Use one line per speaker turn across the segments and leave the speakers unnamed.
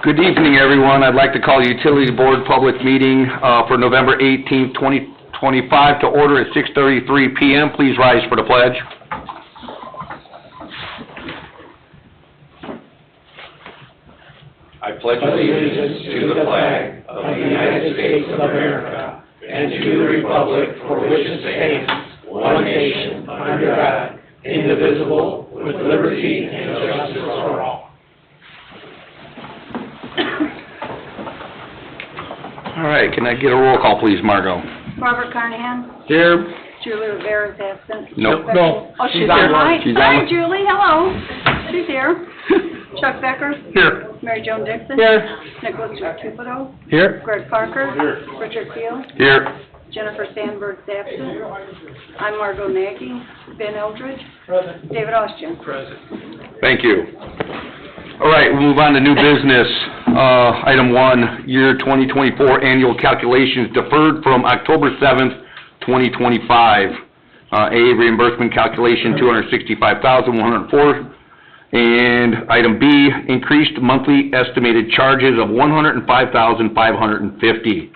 Good evening, everyone. I'd like to call the Utility Board public meeting for November 18th, 2025 to order at 6:33 p.m. Please rise for the pledge.
I pledge allegiance to the flag of the United States of America and to the republic for which it stands, one nation, under God, indivisible, with liberty and justice for all.
All right, can I get a roll call, please, Margot?
Robert Carnahan.
Here.
Julie Rivera is absent.
Nope.
No. Oh, she's
on.
here. Hi,
She's
hi,
on.
Julie, hello. She's here. Chuck Becker.
Here.
Mary Joan Dixon.
Here.
Nicholas Tupido.
Here.
Greg Parker. Here. Richard Field.
Here.
Jennifer Sandberg is absent. I'm Margot Nagy. Ben Eldridge. Present. David Ostian.
Present.
Thank you. All right, we'll move on to new business. Item 1, year 2024 annual calculations deferred from October 7th, 2025. A, reimbursement calculation $265,104. And item B, increased monthly estimated charges of $105,550.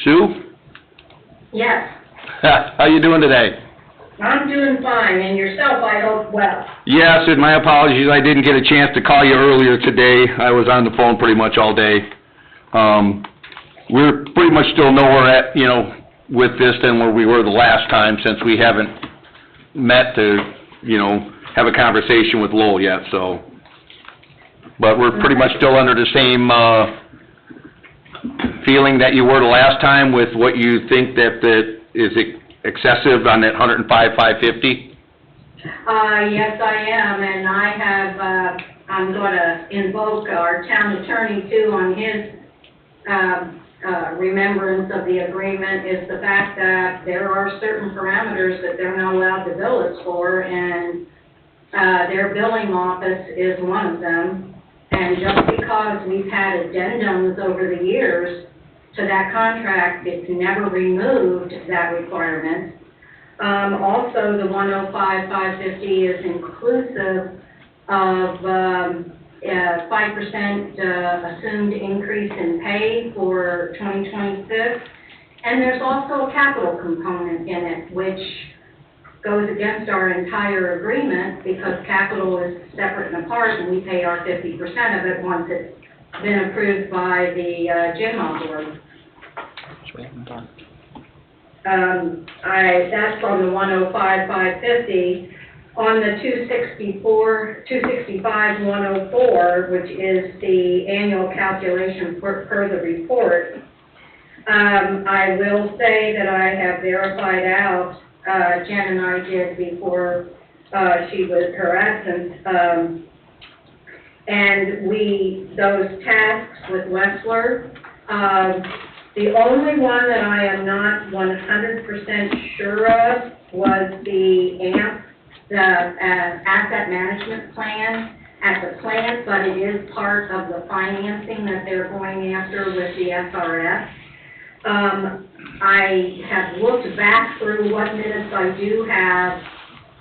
Sue?
Yes,
How you doing today?
I'm doing fine, and yourself, I hope well.
Yes, and my apologies, I didn't get a chance to call you earlier today. I was on the phone pretty much all day. We're pretty much still nowhere with this than where we were the last time, since we haven't met to, have a conversation with Lowell yet, so. But we're pretty much still under the same, feeling that you were the last time with what you think that is excessive on that $105,550?
Yes, I am, and I have, I'm gonna invoke our town attorney too on his, remembrance of the agreement, is the fact that there are certain parameters that they're not allowed to bill us for, and, their billing office is one of them. And just because we've had addendums over the years to that contract, it's never removed that requirement. Also, the $105,550 is inclusive of 5% assumed increase in pay for 2026. And there's also a capital component in it, which goes against our entire agreement because capital is separate and apart, and we pay our 50% of it once it's been approved by the GMA board. That's on the 105,550. On the 265,104, which is the annual calculation per the report, I will say that I have verified out, Jen and I did before she was her absence, and those tasks with Wessler, the only one that I am not 100% sure of was the AMP, the asset management plan at the plant, but it is part of the financing that they're going after with the SRF. I have looked back through what minutes I do have,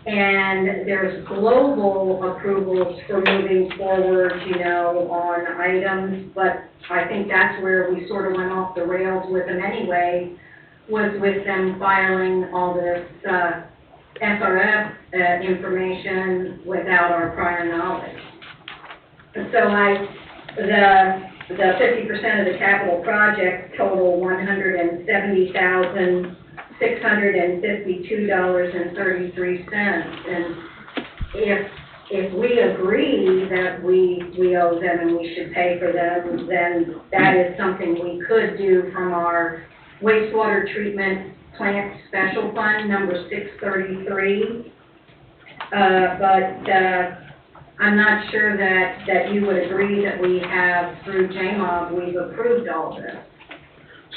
and there's global approvals for moving forward, on items, but I think that's where we sort of went off the rails with them anyway, was with them filing all this SRF information without our prior knowledge. So the 50% of the capital project total $170,652.33, and if we agree that we owe them and we should pay for them, then that is something we could do from our wastewater treatment plant special fund number 633. But I'm not sure that you would agree that we have, through JMOB, we've approved all this.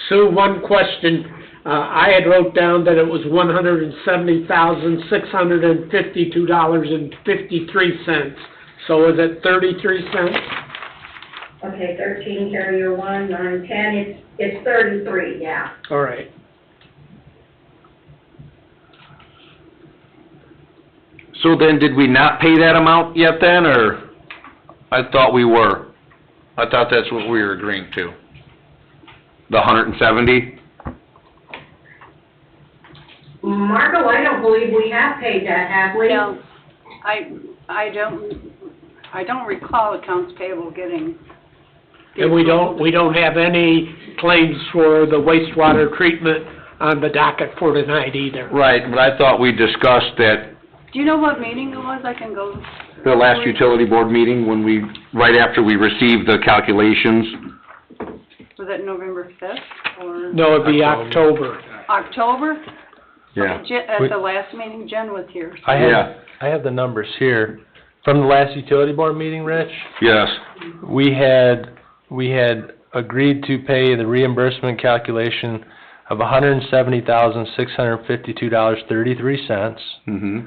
Sue, one question. I had wrote down that it was $170,652.53. So is it 33 cents?
Okay, 13 carrier 1, 9, 10, it's 33, yeah.
All right.
So then, did we not pay that amount yet then, or? I thought we were. I thought that's what we were agreeing to. The 170?
Marco, I don't believe we have paid that, have we?
No, I don't recall accounts payable getting.
And we don't have any claims for the wastewater treatment on the docket for tonight either.
Right, but I thought we discussed that
Do you know what meeting it was? I can go.
the last utility board meeting when we, right after we received the calculations.
Was it November 5th or?
No, it'd be October.
October?
Yeah.
At the last meeting, Jen was here.
Yeah.
I have the numbers here. From the last utility board meeting, Rich,
Yes.
we had agreed to pay the reimbursement calculation of $170,652.33
Mm-hmm.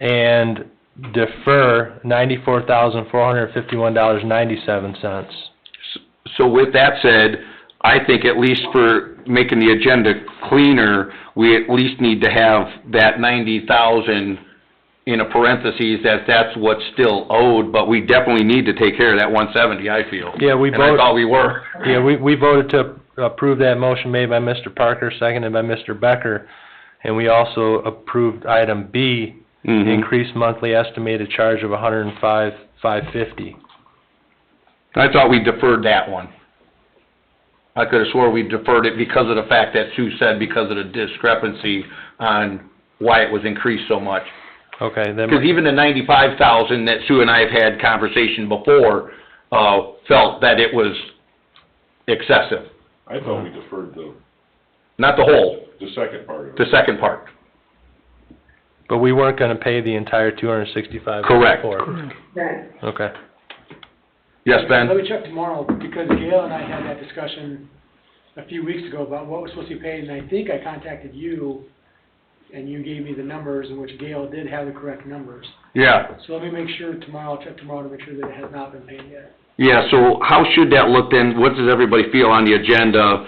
and defer $94,451.97.
So with that said, I think at least for making the agenda cleaner, we at least need to have that 90,000 in a parentheses, that's what's still owed, but we definitely need to take care of that 170, I feel.
Yeah, we
And I
voted,
thought we were.
yeah, we voted to approve that motion made by Mr. Parker, seconded by Mr. Becker, and we also approved item B,
Mhm.
increased monthly estimated charge of $105,550.
I thought we deferred that one. I could've swore we deferred it because of the fact that Sue said because of the discrepancy on why it was increased so much.
Okay, then.
Because even the 95,000 that Sue and I have had conversation before, felt that it was excessive.
I thought we deferred
Not the whole,
the second part of it.
the second part.
But we weren't gonna pay the entire $265.
Correct.
Right.
Okay.
Yes, Ben?
Let me check tomorrow, because Gail and I had that discussion a few weeks ago about what was supposed to be paid, and I think I contacted you, and you gave me the numbers, in which Gail did have the correct numbers.
Yeah.
So let me make sure tomorrow, I'll check tomorrow to make sure that it has not been paid yet.
Yeah, so how should that look then? What does everybody feel on the agenda?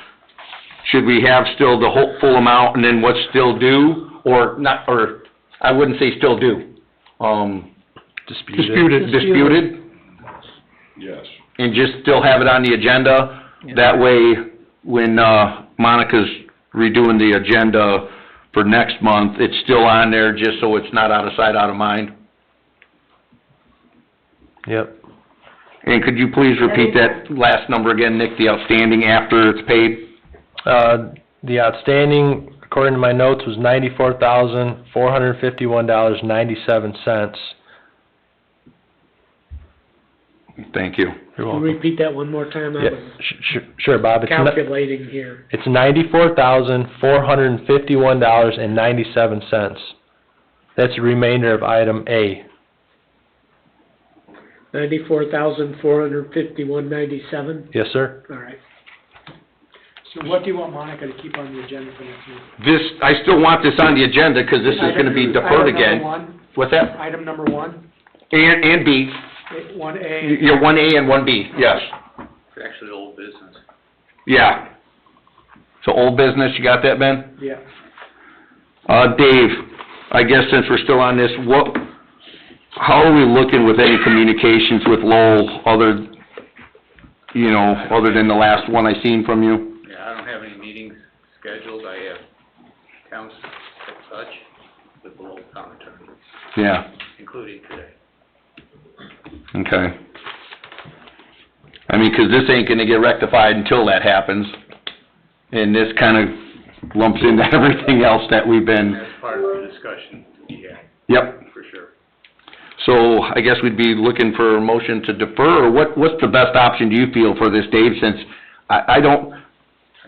Should we have still the whole, full amount and then what's still due? Or not, or, I wouldn't say still due. Disputed?
Yes.
And just still have it on the agenda? That way, when, Monica's redoing the agenda for next month, it's still on there just so it's not out of sight, out of mind?
Yep.
And could you please repeat that last number again, Nick, the outstanding after it's paid?
The outstanding, according to my notes, was $94,451.97.
Thank you.
You're
Can you
welcome.
repeat that one more time? I
Yeah,
was
sure, Bob. It's
calculating here.
It's $94,451.97. That's the remainder of item A.
$94,451.97.
Yes, sir.
All right.
So what do you want Monica to keep on the agenda for next meeting?
This, I still want this on the agenda, 'cause this is gonna be deferred again. What's that?
Item number one,
And B,
1A.
yeah, 1A and 1B, yes.
Actually, old business.
Yeah. So old business, you got that, Ben?
Yeah.
Dave, I guess since we're still on this, how are we looking with any communications with Lowell other than the last one I seen from you?
Yeah, I don't have any meetings scheduled. I have accounts at touch with the local town attorney,
Yeah,
including today.
okay. I mean, 'cause this ain't gonna get rectified until that happens, and this kinda lumps into everything else that we've been,
That's part of the discussion we had,
yep.
for sure.
So I guess we'd be looking for a motion to defer, or what's the best option do you feel for this, Dave, since I don't,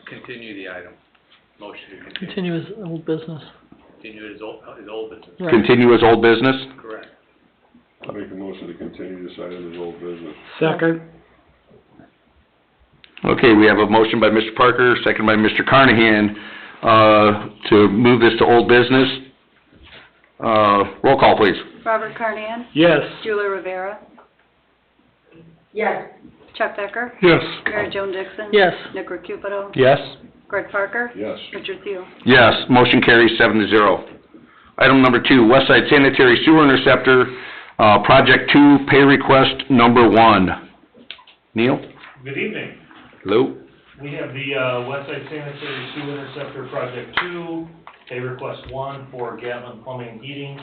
Continue the item. Motion to continue.
Continue as old business.
Continue his old business.
Right.
continue as old business?
Correct.
I'll make a motion to continue this item as old business.
Second.
Okay, we have a motion by Mr. Parker, second by Mr. Carnahan, to move this to old business. Roll call, please.
Robert Carnahan?
Yes.
Julie Rivera?
Yes.
Chuck Becker?
Yes.
Mary Joan Dixon?
Yes.
Nick Recupedo?
Yes?
Greg Parker?
Yes.
Richard Thiel?
Yes, motion carries 7-0. Item number 2, West Side Sanitary Sewer Interceptor, Project 2, pay request number 1. Neil?
Good evening.
Hello?
We have the Westside Sanitary Sewer Interceptor Project 2, pay request 1 for Gatlin Plumbing and Heating.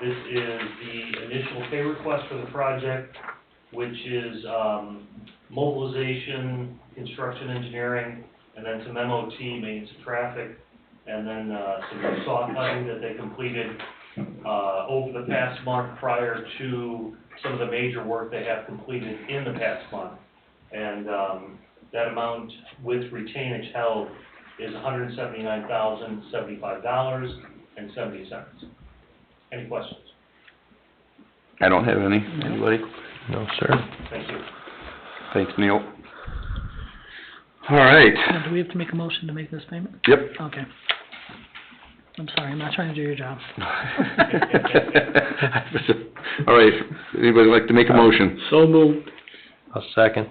This is the initial pay request for the project, which is mobilization, construction engineering, and then some MOT, maintenance of traffic, and then some saw cutting that they completed over the past month prior to some of the major work they have completed in the past month. And that amount with retainage held is $179,075.70. Any questions?
I don't have any. Anybody?
No, sir.
Thank you.
Thanks, Neil. All right.
Now, do we have to make a motion to make this payment?
Yep.
Okay. I'm sorry, I'm not trying to do your job.
All right, anybody like to make a motion?
So moved.
I'll second.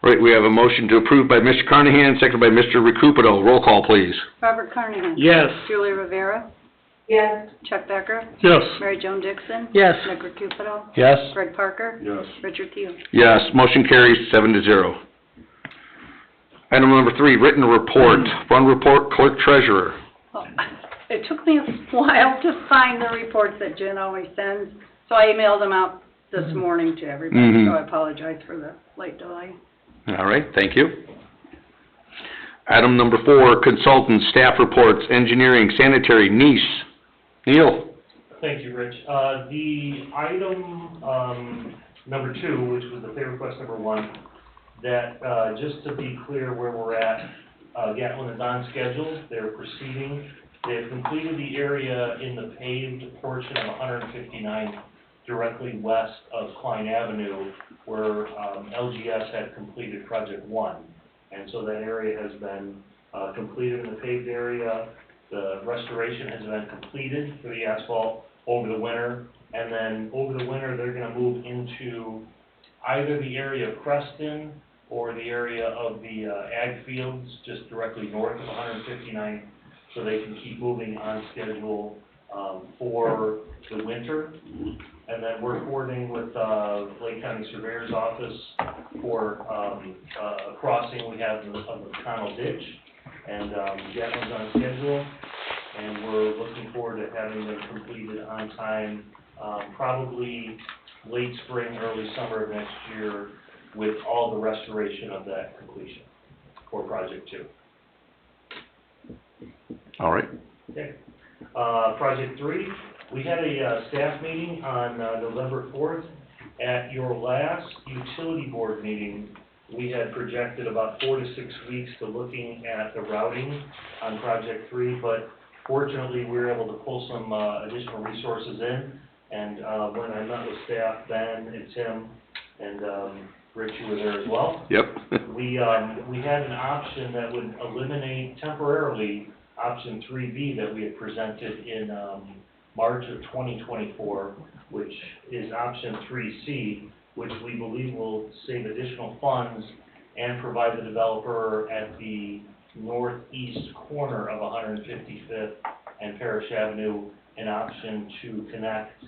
All right, we have a motion to approve by Mr. Carnahan, seconded by Mr. Recupero. Roll call, please.
Robert Carnahan.
Yes.
Julie Rivera.
Yes,
Chuck Becker.
Yes.
Mary Jo Dixon.
Yes.
Nick Recupero.
Yes?
Greg Parker.
Yes.
Richard Hughes.
Yes, motion carries 7-0. Item number 3, written report, fund report, clerk treasurer.
Oh, it took me a while to find the reports that Jen always sends, so I emailed them out this morning to everybody,
Mhm.
so I apologize for the late delay.
All right, thank you. Item number 4, consultants, staff reports, engineering, sanitary, Nice. Neil?
Thank you, Rich. The item, number 2, which was the pay request number 1, that, just to be clear where we're at, Gatlin is on schedule, they're proceeding. They've completed the area in the paved portion of 159 directly west of Klein Avenue, where, LGS had completed project 1. And so that area has been, completed in the paved area. The restoration has been completed for the asphalt over the winter, and then over the winter, they're gonna move into either the area of Creston or the area of the ag fields just directly north of 159, so they can keep moving on schedule for the winter. And then we're coordinating with Lake County Surveyor's Office for a crossing we have of the Connell Ditch. And Gatlin's on schedule, and we're looking forward to having them completed on time, probably late spring, early summer of next year, with all the restoration of that completion for Project 2.
All right.
Okay. Project 3, we had a staff meeting on November 4th. At your last utility board meeting, we had projected about 4 to 6 weeks to looking at the routing on Project 3, but fortunately, we were able to pull some additional resources in. And when I met with staff, Ben and Tim and Rich, you were there as well.
Yep.
We had an option that would eliminate temporarily option 3B that we had presented in March of 2024, which is option 3C, which we believe will save additional funds and provide the developer at the northeast corner of 155th and Parish Avenue an option to connect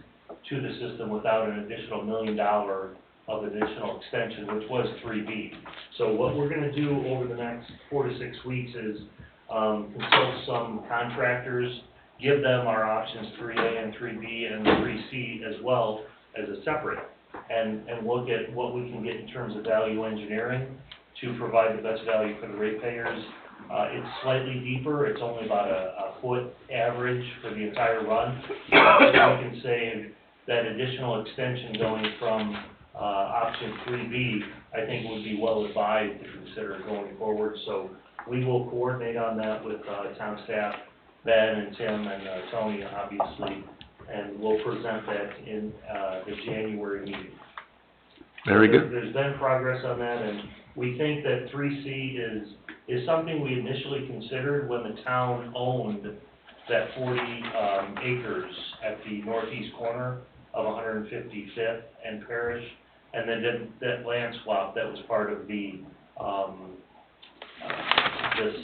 to the system without an additional $1 million of additional extension, which was 3B. So what we're going to do over the next 4 to 6 weeks is consult some contractors, give them our options 3A and 3B and 3C as well as a separate, and look at what we can get in terms of value engineering to provide the best value for the ratepayers. It's slightly deeper, it's only about a foot average for the entire run. So we can save that additional extension going from option 3B, I think would be well advised to consider going forward. So we will coordinate on that with town staff, Ben and Tim and Tony, obviously, and we'll present that in the January meeting.
Very good.
There's been progress on that, and we think that 3C is something we initially considered when the town owned that 40 acres at the northeast corner of 155th and Parish, and then did that land swap that was part of the this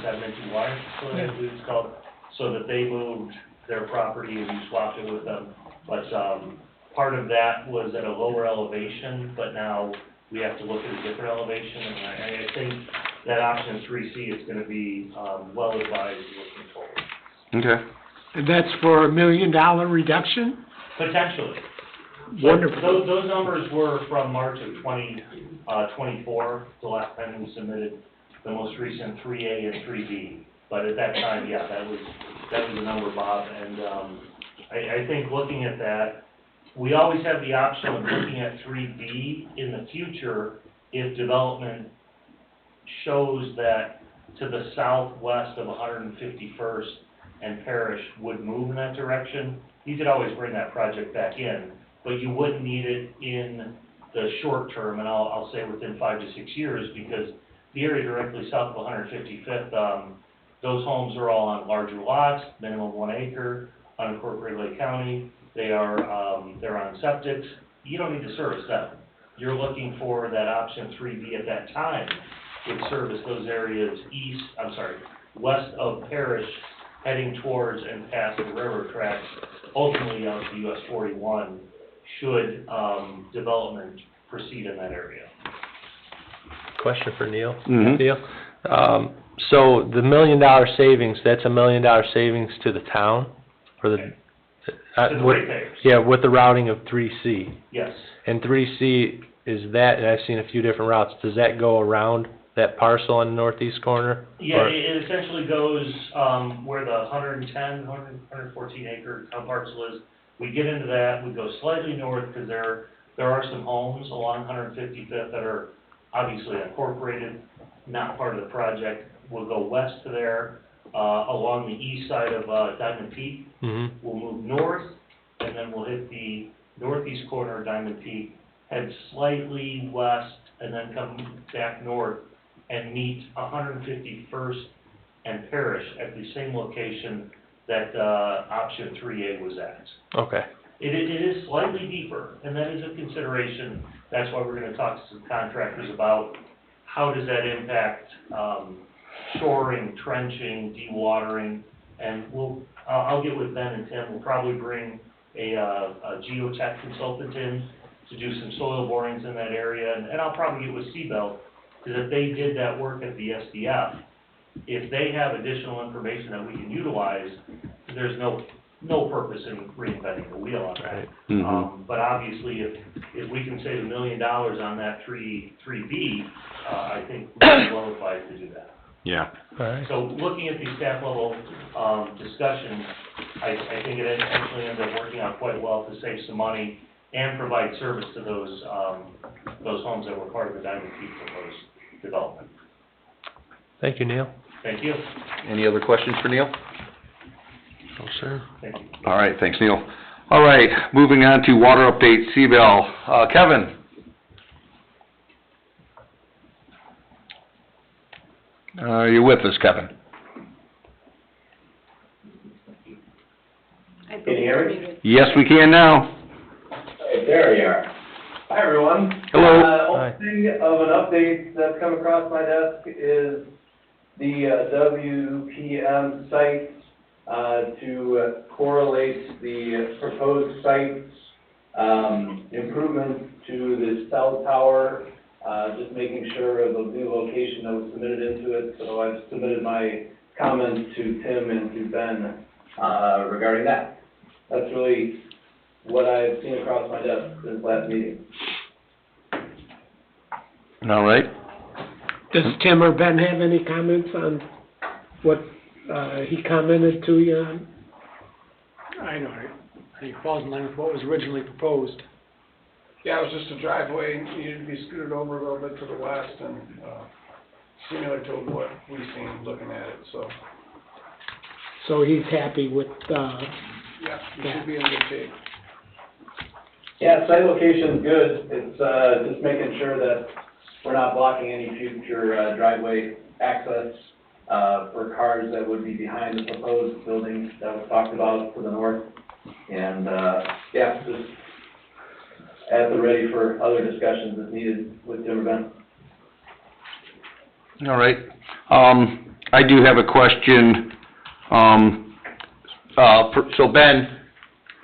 7-inch wire facility, I believe it's called, so that they moved their property and we swapped it with them. But part of that was at a lower elevation, but now we have to look at a different elevation, and I think that option 3C is gonna be, well advised looking forward.
Okay.
And that's for $1 million reduction?
Potentially.
Wonderful.
Those numbers were from March of 2024, the last time we submitted the most recent 3A and 3B. But at that time, yeah, that was the number, Bob, and, I think looking at that, we always have the option of looking at 3B in the future if development shows that to the southwest of 151st and Parish would move in that direction. You could always bring that project back in, but you wouldn't need it in the short term, and I'll say within 5 to 6 years, because the area directly south of 155th, those homes are all on larger lots, minimum 1 acre, unincorporated Lake County. They're on septics. You don't need to service them. You're looking for that option 3B at that time would service those areas west of Parish, heading towards and past the railroad tracks, ultimately out to US 41, should development proceed in that area.
Question for Neil.
Mhm.
Neil? So the $1 million savings, that's $1 million savings to the town? For the,
To the
with-
ratepayers.
Yeah, with the routing of 3C.
Yes.
And 3C, is that, and I've seen a few different routes, does that go around that parcel on the northeast corner?
Yeah,
Or-
it essentially goes, where the 114 acre town parcel is. We get into that, we go slightly north, because there are some homes along 155th that are obviously incorporated, not part of the project. We'll go west to there, along the east side of, Diamond Peak.
Mm-hmm.
We'll move north, and then we'll hit the northeast corner of Diamond Peak, head slightly west, and then come back north and meet 151st and Parish at the same location that, option 3A was at.
Okay.
It is slightly deeper, and that is a consideration. That's why we're gonna talk to some contractors about how does that impact, shoring, trenching, dewatering, and I'll get with Ben and Tim. We'll probably bring a geotech consultant in to do some soil borings in that area, and I'll probably get with Seabelt, because if they did that work at the SDF, if they have additional information that we can utilize, there's no purpose in reinventing the wheel on that.
Right.
Mhm.
But obviously, if we can save $1 million on that 3B, I think we're well advised to do that.
Yeah.
All right.
So looking at these staff level, discussions, I think it actually ends up working out quite well to save some money and provide service to those homes that were part of the Diamond Peak proposed development.
Thank you, Neil.
Thank you.
Any other questions for Neil?
No, sir.
Thank you.
All right, thanks, Neil. All right, moving on to water update, Seabell. Kevin? Are you with us, Kevin?
I
Can you hear me?
believe it.
Yes, we can now.
Hey, there you are. Hi, everyone.
Hello.
Hi.
Only thing of an update that's come across my desk is the WPM site to correlate the proposed site improvements to the cell tower, just making sure of the new location that was submitted into it. So I've submitted my comments to Tim and to Ben regarding that. That's really what I've seen across my desk since last meeting.
All right.
Does Tim or Ben have any comments on what, he commented to you on?
I know, I think it falls in line with what was originally proposed.
Yeah, it was just a driveway, needed to be scooted over a little bit to the west, and, similar to what we've seen looking at it, so,
So he's happy with,
yeah, we should be in good shape.
Yeah, site location's good. It's just making sure that we're not blocking any future driveway access for cars that would be behind the proposed building that was talked about to the north. And, yeah, just at the ready for other discussions if needed with Tim or Ben.
All right. I do have a question. So Ben,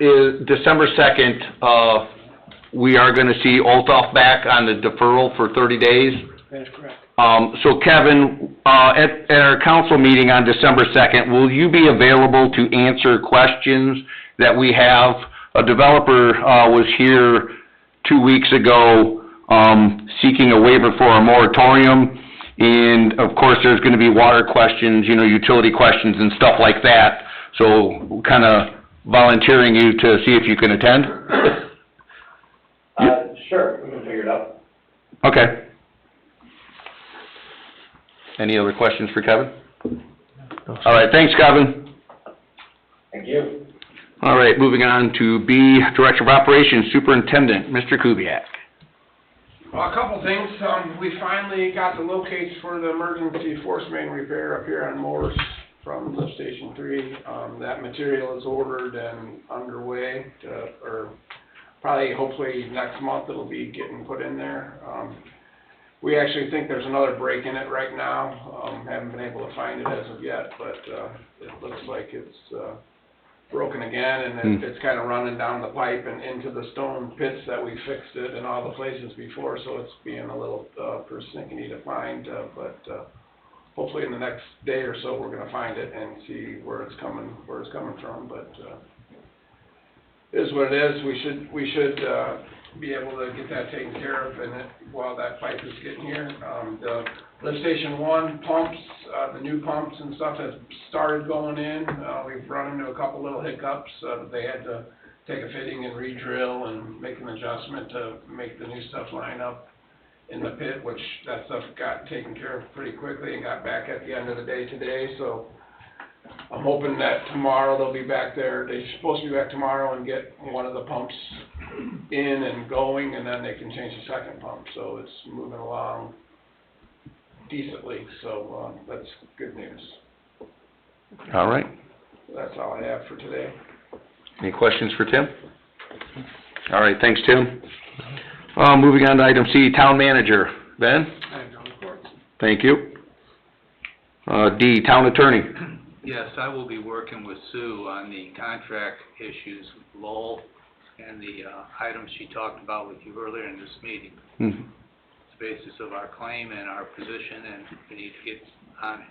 is December 2nd, we are gonna see Olthoff back on the deferral for 30 days.
That is correct.
So Kevin, at our council meeting on December 2nd, will you be available to answer questions that we have? A developer, was here 2 weeks ago, seeking a waiver for a moratorium. And of course, there's gonna be water questions, you know, utility questions and stuff like that. So kinda volunteering you to see if you can attend?
Sure, we can figure it out.
Okay. Any other questions for Kevin? All right, thanks, Kevin.
Thank you.
All right, moving on to B, Director of Operations Superintendent, Mr. Kubiak.
Well, a couple things, we finally got the locates for the emergency force main repair up here on Morse from lift station 3. That material is ordered and underway, or probably, hopefully, next month it'll be getting put in there. We actually think there's another break in it right now, haven't been able to find it as of yet, but, it looks like it's, broken again, and it's kind of running down the pipe and into the stone pits that we fixed it in all the places before, so it's being a little, persnickety to find, but, hopefully in the next day or so, we're gonna find it and see where it's coming from, but, it is what it is. We should be able to get that taken care of, and while that pipe is getting here, the lift station 1 pumps, the new pumps and stuff have started going in. We've run into a couple little hiccups. They had to take a fitting and re-drill and make an adjustment to make the new stuff line up in the pit, which that stuff got taken care of pretty quickly and got back at the end of the day today. So I'm hoping that tomorrow they'll be back there. They're supposed to be back tomorrow and get one of the pumps in and going, and then they can change the second pump. So it's moving along decently, so that's good news.
All right.
That's all I have for today.
Any questions for Tim? All right, thanks, Tim. Moving on to item C, Town Manager. Ben?
I have no reports.
Thank you. D, Town Attorney.
Yes, I will be working with Sue on the contract issues with Lowell and the items she talked about with you earlier in this meeting.
Mm-hmm.
It's the basis of our claim and our position, and we need to get on it.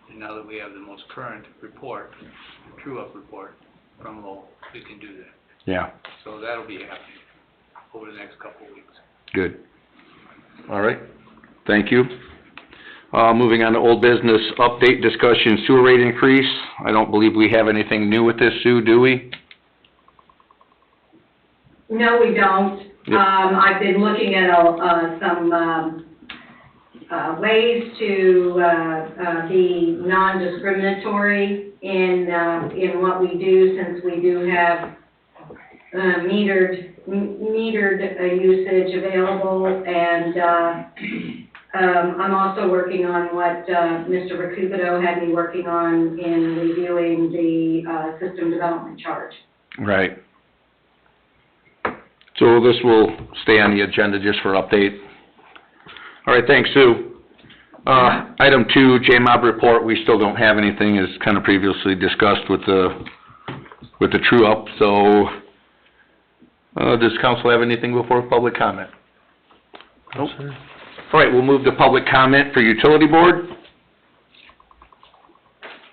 And now that we have the most current report, the true-up report from Lowell, we can do that.
Yeah,
So that'll be happening over the next couple of weeks.
good. All right, thank you. Moving on to old business, update discussion, sewer rate increase. I don't believe we have anything new with this, Sue, do we?
No, we don't.
Yep.
I've been looking at some ways to be non-discriminatory in what we do, since we do have metered usage available, and I'm also working on what Mr. Recupito had me working on in reviewing the system development charge.
Right. So this will stay on the agenda just for update. All right, thanks, Sue. Item 2, J-Mob report, we still don't have anything, as kind of previously discussed with the true-up, so, does council have anything before public comment? Nope. All right, we'll move to public comment for utility board.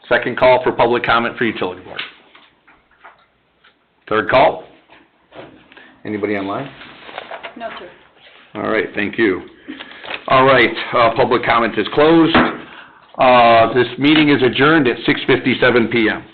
Second call for public comment for utility board. Third call. Anybody online?
No, sir.
All right, thank you. All right, public comment is closed. This meeting is adjourned at 6:57 PM.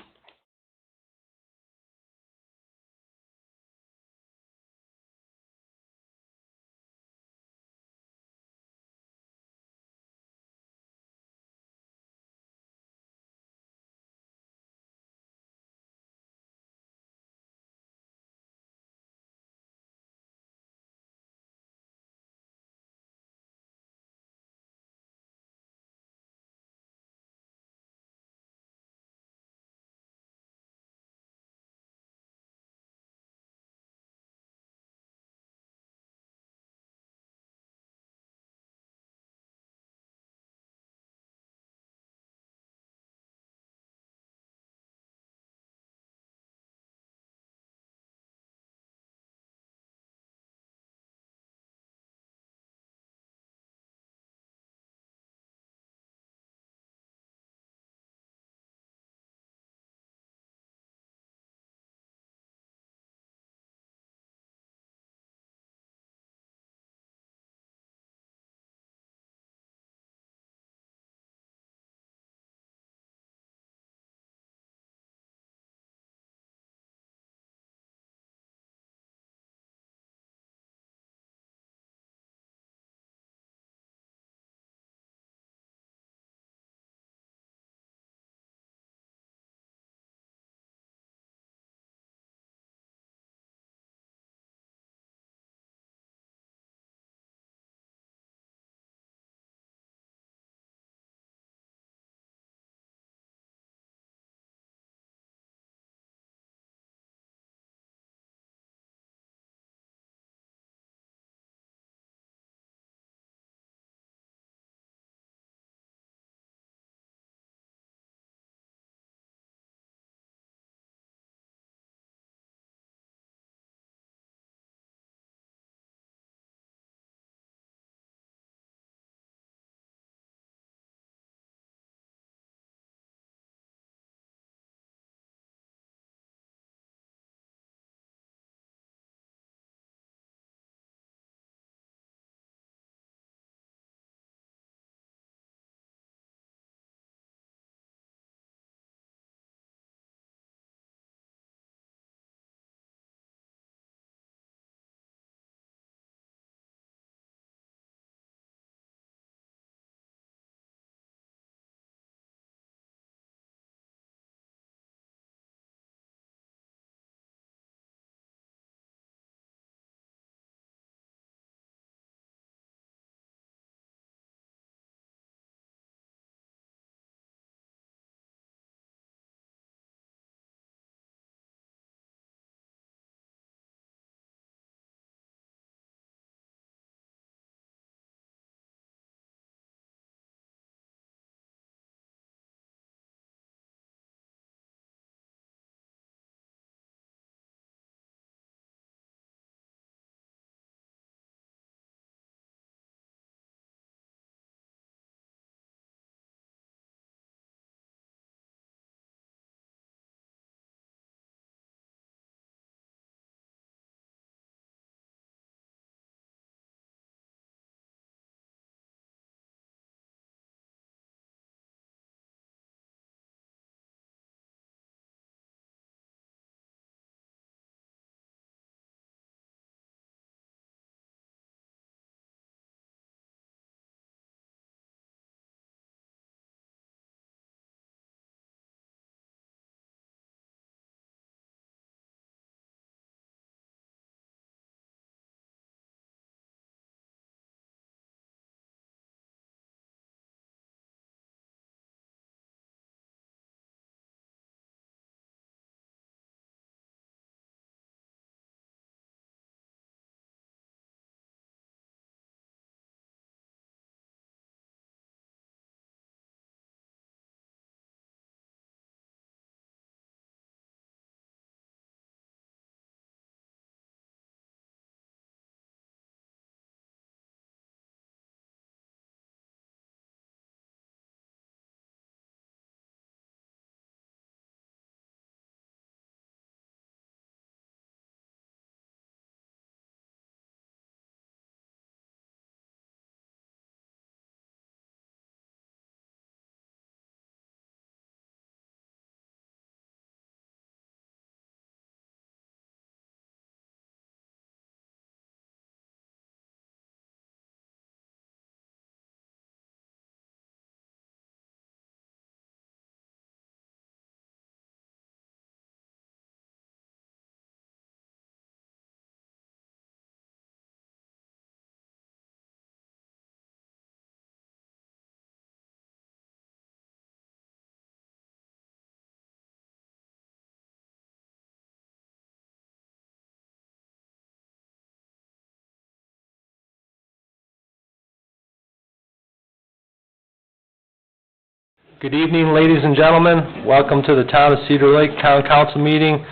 Good evening, ladies and gentlemen. Welcome to the Town of Cedar Lake Town Council meeting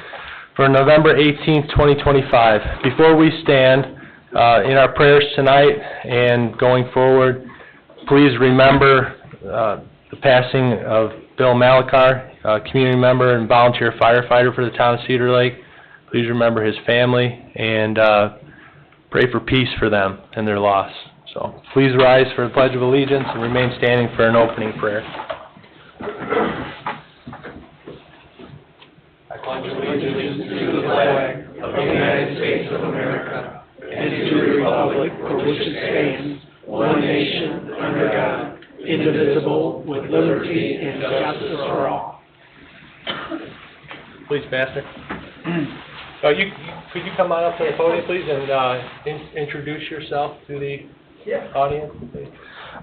for November 18th, 2025. Before we stand in our prayers tonight and going forward, please remember the passing of Bill Malachar, a community member and volunteer firefighter for the Town of Cedar Lake. Please remember his family and pray for peace for them and their loss. So please rise for the Pledge of Allegiance and remain standing for an opening prayer.
I pledge allegiance to the flag of the United States of America and to the republic for which it stands, one nation, under God, indivisible, with liberty and justice for all.
Please, Pastor. Could you come on up to the podium, please, and introduce yourself to the audience, please?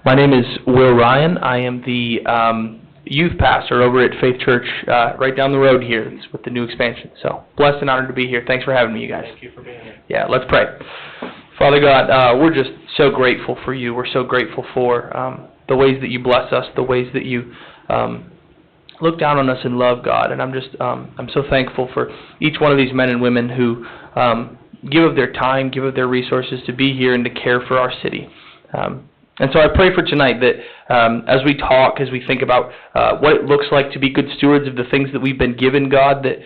My name is Will Ryan. I am the youth pastor over at Faith Church right down the road here. It's with the new expansion. So, blessed and honored to be here. Thanks for having me, you guys.
Thank you for being here.
Yeah, let's pray. Father God, we're just so grateful for you. We're so grateful for the ways that you bless us, the ways that you look down on us and love, God. And I'm so thankful for each one of these men and women who give of their time, give of their resources to be here and to care for our city. And so I pray for tonight that as we talk, as we think about what it looks like to be good stewards of the things that we've been given, God, that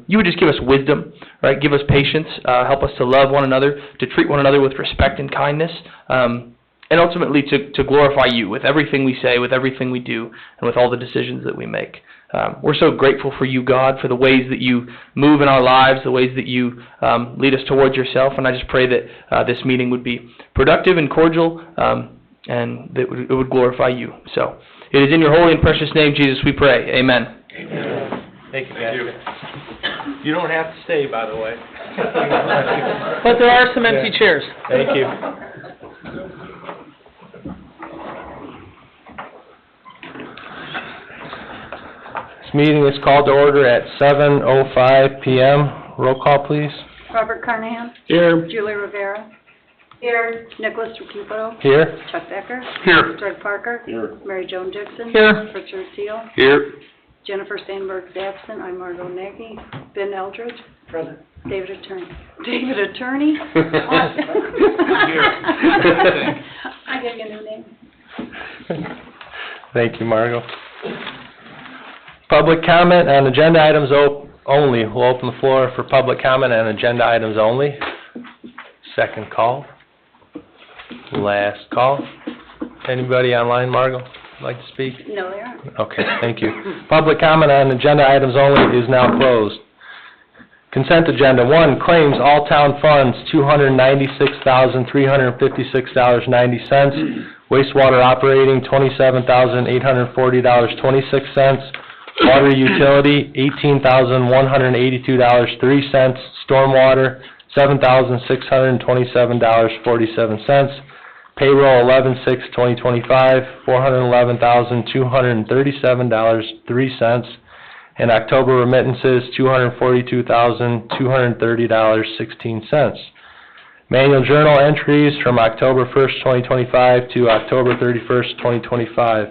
you would just give us wisdom, right? Give us patience, help us to love one another, to treat one another with respect and kindness, and ultimately to glorify you with everything we say, with everything we do, and with all the decisions that we make. We're so grateful for you, God, for the ways that you move in our lives, the ways that you lead us towards yourself, and I just pray that this meeting would be productive and cordial, and that it would glorify you. So, it is in your holy and precious name, Jesus, we pray. Amen.
Amen. Thank you, Pastor. You don't have to stay, by the way.
But there are some empty chairs.
Thank you. This meeting is called to order at 7:05 p.m. Roll call, please.
Robert Carnahan?
Here.
Julie Rivera?
Here.
Nicholas Recupero?
Here.
Chuck Becker?
Here.
Greg Parker?
Here.
Mary Joan Dixon?
Here.
Richard Seal?
Here.
Jennifer Sandberg's absent. I'm Margot Nagy. Ben Eldridge?
Present.
David Attorney? David Attorney? I got a new name.
Thank you, Margot. Public comment on agenda items only. We'll open the floor for public comment on agenda items only. Second call. Last call. Anybody online, Margot, like to speak?
No, they aren't.
Okay, thank you. Public comment on agenda items only is now closed. Consent agenda. 1, claims, all town funds, $296,356.90. Wastewater operating, $27,840.26. Water utility, $18,182.03. Stormwater, $7,627.47. Payroll 11/6/2025, $411,237.03. And October remittances, $242,230.16. Manual journal entries from October 1st, 2025 to October 31st, 2025.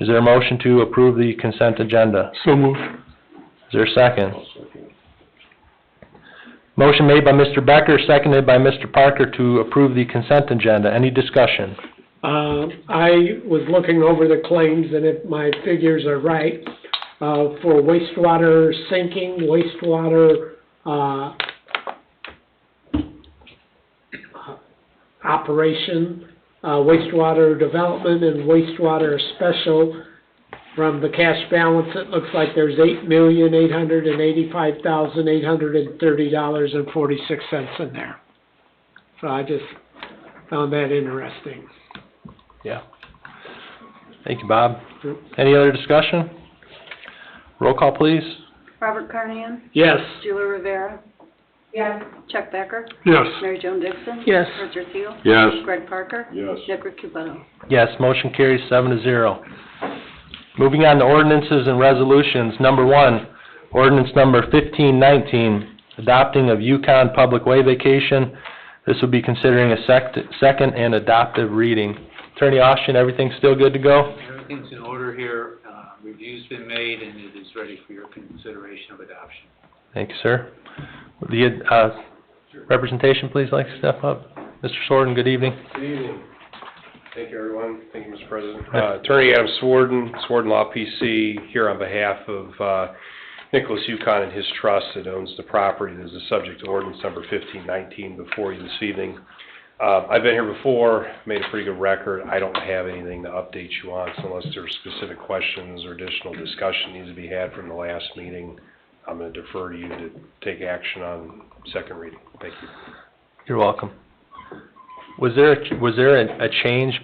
Is there a motion to approve the consent agenda?
So moved.
Is there a second? Motion made by Mr. Becker, seconded by Mr. Parker to approve the consent agenda. Any discussion?
I was looking over the claims, and if my figures are right, for wastewater sinking, wastewater operation, wastewater development, and wastewater special, from the cash balance, it looks like there's $8,885,830.46 in there. So I just found that interesting.
Yeah. Thank you, Bob. Any other discussion? Roll call, please.
Robert Carnahan?
Yes.
Julie Rivera?
Yes.
Chuck Becker?
Yes.
Mary Joan Dixon?
Yes.
Richard Seal?
Yes.
Greg Parker?
Yes.
Nick Recupero?
Yes, motion carries 7-0. Moving on to ordinances and resolutions. Number 1, ordinance number 1519, adopting of Yukon Public Way vacation. This will be considering a second and adoptive reading. Attorney Austin, everything still good to go?
Everything's in order here. review's been made and it is ready for your consideration of adoption.
Thank you, sir. Would the representation please like to step up? Mr. Sorden, good evening.
Good evening. Thank you, everyone. Thank you, Mr. President. Attorney Adam Swarden, Swarden Law PC, here on behalf of Nicholas Yukon and his trust that owns the property that is the subject to ordinance number 1519 before you this evening. I've been here before, made a pretty good record. I don't have anything to update you on, so unless there are specific questions or additional discussion needs to be had from the last meeting, I'm going to defer to you to take action on second reading. Thank you.
You're welcome. Was there a change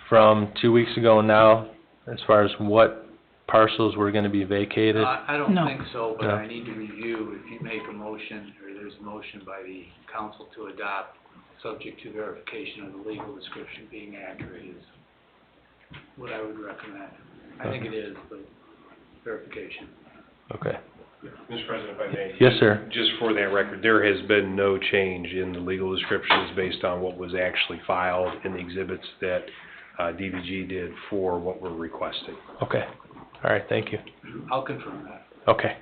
from 2 weeks ago now as far as what parcels were going to be vacated?
I don't think so, but
No.
I need to review if you make a motion, or there's a motion by the council to adopt, subject to verification of the legal description being accurate, is what I would recommend. I think it is, but verification.
Okay.
Mr. President, if I may.
Yes, sir.
Just for that record, there has been no change in the legal descriptions based on what was actually filed in the exhibits that DVG did for what we're requesting.
Okay. All right, thank you.
I'll confirm that.
Okay.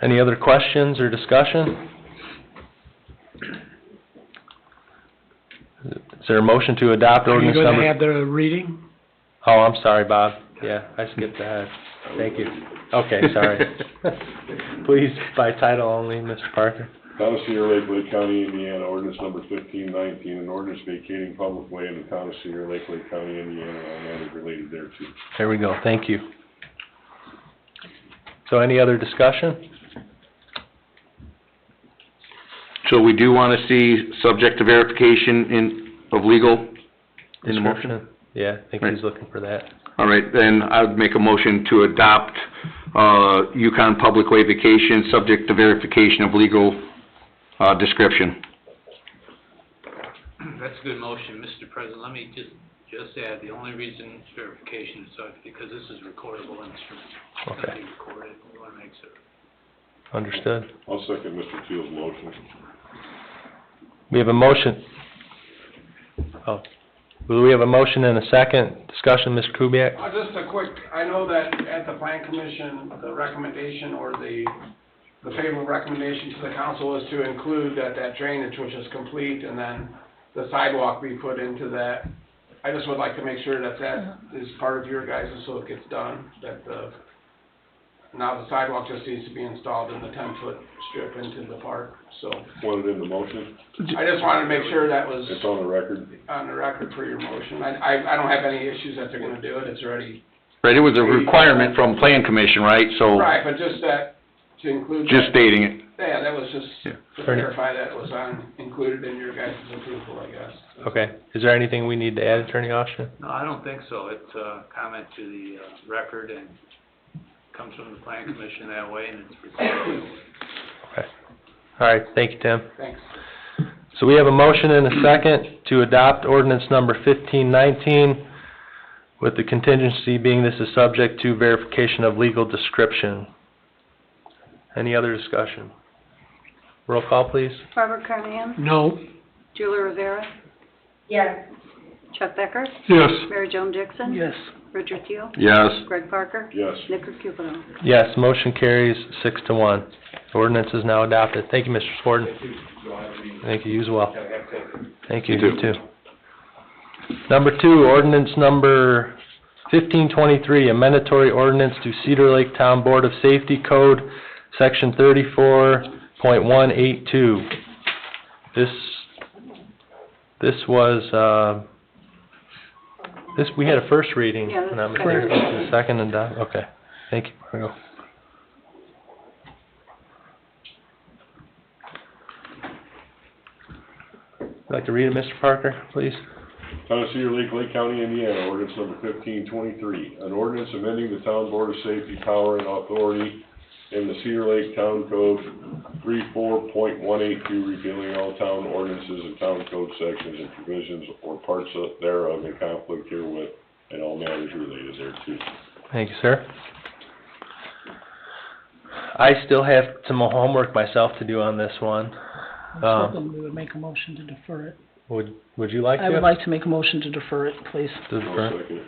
Any other questions or discussion? Is there a motion to adopt
Are you
ordinance
going
number?
to have the reading?
Oh, I'm sorry, Bob. Yeah, I skipped ahead. Thank you. Okay, sorry. Please, by title only, Mr. Parker.
Town of Cedar Lake, Lake County, Indiana, ordinance number 1519, an ordinance vacating public way in the town of Cedar Lake, Lake County, Indiana, all matters related thereto.
There we go. Thank you. So any other discussion?
So we do want to see subject to verification of legal in the motion?
Description? Yeah, I think
Right.
he's looking for that.
All right, then I would make a motion to adopt Yukon Public Way Vacation, subject to verification of legal description.
That's a good motion, Mr. President. Let me just add, the only reason it's verification is because this is a recordable instrument. It's going to
Okay.
be recorded, we want to make sure.
Understood.
I'll second Mr. Teal's motion.
We have a motion. Oh, we have a motion and a second. Discussion, Mr. Kubiak?
Just a quick, I know that at the plan commission, the recommendation or the favorable recommendation to the council is to include that drainage which is complete and then the sidewalk be put into that. I just would like to make sure that is part of your guys' so it gets done, that now the sidewalk just needs to be installed in the 10-foot strip into the park, so.
Want it in the motion?
I just wanted to make sure that was
It's on the record.
on the record for your motion. I don't have any issues that they're gonna do it, it's already.
Right, it was a requirement from Plan Commission, right? So
Right, but just that, to include.
just
that-
stating it.
Yeah, that was just
Yeah.
to verify that it was included in your guys' approval, I guess.
Okay. Is there anything we need to add, Attorney Austin?
No, I don't think so. It's a comment to the record and comes from the plan commission that way, and it's recorded.
Okay. All right, thank you, Tim.
Thanks.
So we have a motion and a second to adopt ordinance number 1519, with the contingency being this is subject to verification of legal description. Any other discussion? Roll call, please.
Robert Carnahan?
No.
Julie Rivera?
Yes.
Chuck Becker?
Yes.
Mary Jo Dixon?
Yes.
Richard Teel?
Yes.
Greg Parker?
Yes.
Nick Cupid.
Yes, motion carries 6-1. Ordinance is now adopted. Thank you, Mr. Swarden. Thank you, you as well. Thank you,
You
you
too.
too. Number 2, ordinance number 1523, a mandatory ordinance to Cedar Lake Town Board of Safety Code, Section 34.182. This was, we had a first reading.
Yeah, that's
and I'm
correct.
This is second and done, okay. Thank you, Margo. Would you like to read it, Mr. Parker, please?
Town of Cedar Lake, Lake County, Indiana, ordinance number 1523. An ordinance amending the Town Board of Safety power and authority in the Cedar Lake Town Code 34.182, repealing all town ordinances and town code sections and provisions or parts thereof in conflict herewith and all matters related thereto.
Thank you, sir. I still have some homework myself to do on this one.
I was hoping we would make a motion to defer it.
Would you like to?
I would like to make a motion to defer it, please.
To defer?
I'll second it.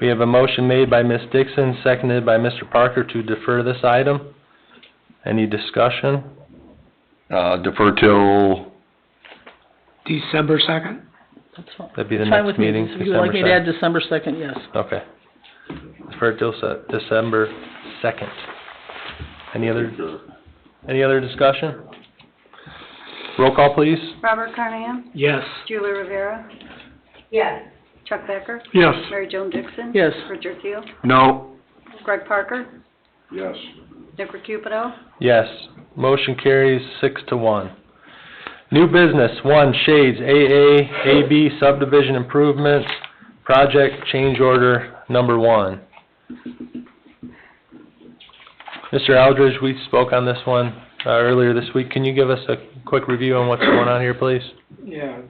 We have a motion made by Ms. Dixon, seconded by Mr. Parker to defer this item. Any discussion?
Defer till,
December 2nd?
That's fine.
That'd be the
Fine
next
with me.
meeting,
If you'd like me to
December
add December 2nd, yes.
Okay. Defer till December 2nd. Any other discussion? Roll call, please.
Robert Carnahan?
Yes.
Julie Rivera?
Yes.
Chuck Becker?
Yes.
Mary Jo Dixon?
Yes.
Richard Seal?
no.
Greg Parker?
Yes.
Nick Recupido?
Yes. Motion carries 6-1. New business, 1, Shades, AB subdivision improvements, project change order number 1. Mr. Aldridge, we spoke on this one earlier this week. Can you give us a quick review on what's going on here, please?
Yeah,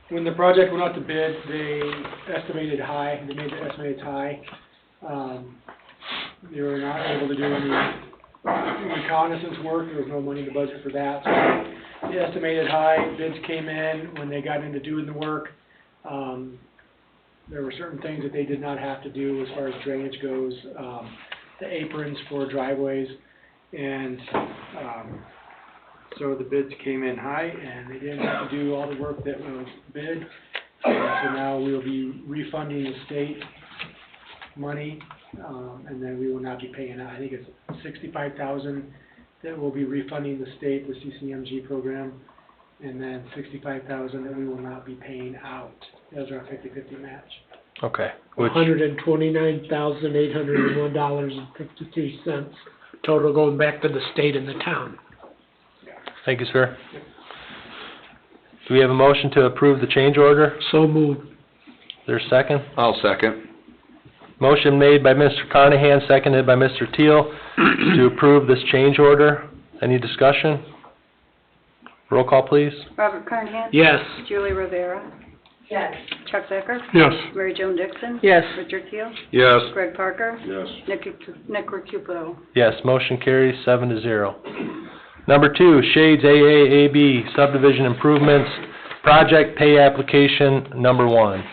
when the project went out to bid, they made the estimated high. They were not able to do any reconnaissance work, there was no money in the budget for that. So the estimated high, bids came in, when they got into doing the work, there were certain things that they did not have to do as far as drainage goes, the aprons for driveways, and so the bids came in high, and they didn't have to do all the work that was bid. So now we'll be refunding the state money, and then we will not be paying out. I think it's $65,000 that we'll be refunding the state, the CCMG program, and then $65,000 that we will not be paying out. Those are our 50-50 match.
Okay. Which,
$129,801.53, total going back to the state and the town.
thank you, sir. Do we have a motion to approve the change order?
So moved.
Is there a second?
I'll second.
Motion made by Mr. Carnahan, seconded by Mr. Teal to approve this change order. Any discussion? Roll call, please.
Robert Carnahan?
Yes.
Julie Rivera?
Yes.
Chuck Becker?
Yes.
Mary Jo Dixon?
Yes.
Richard Seal?
Yes.
Greg Parker?
Yes.
Nick Recupido?
Yes, motion carries 7-0. Number 2, Shades AAAB subdivision improvements, project pay application number 1.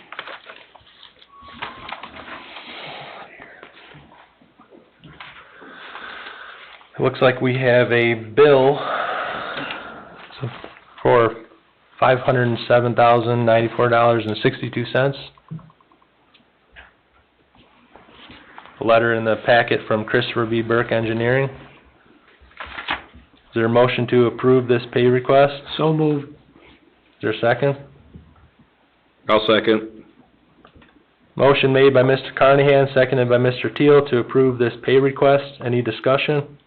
It looks like we have a bill for $507,094.62. A letter in the packet from Christopher B. Burke Engineering. Is there a motion to approve this pay request?
So moved.
Is there a second?
I'll second.
Motion made by Mr. Carnahan, seconded by Mr. Teal to approve this pay request. Any discussion?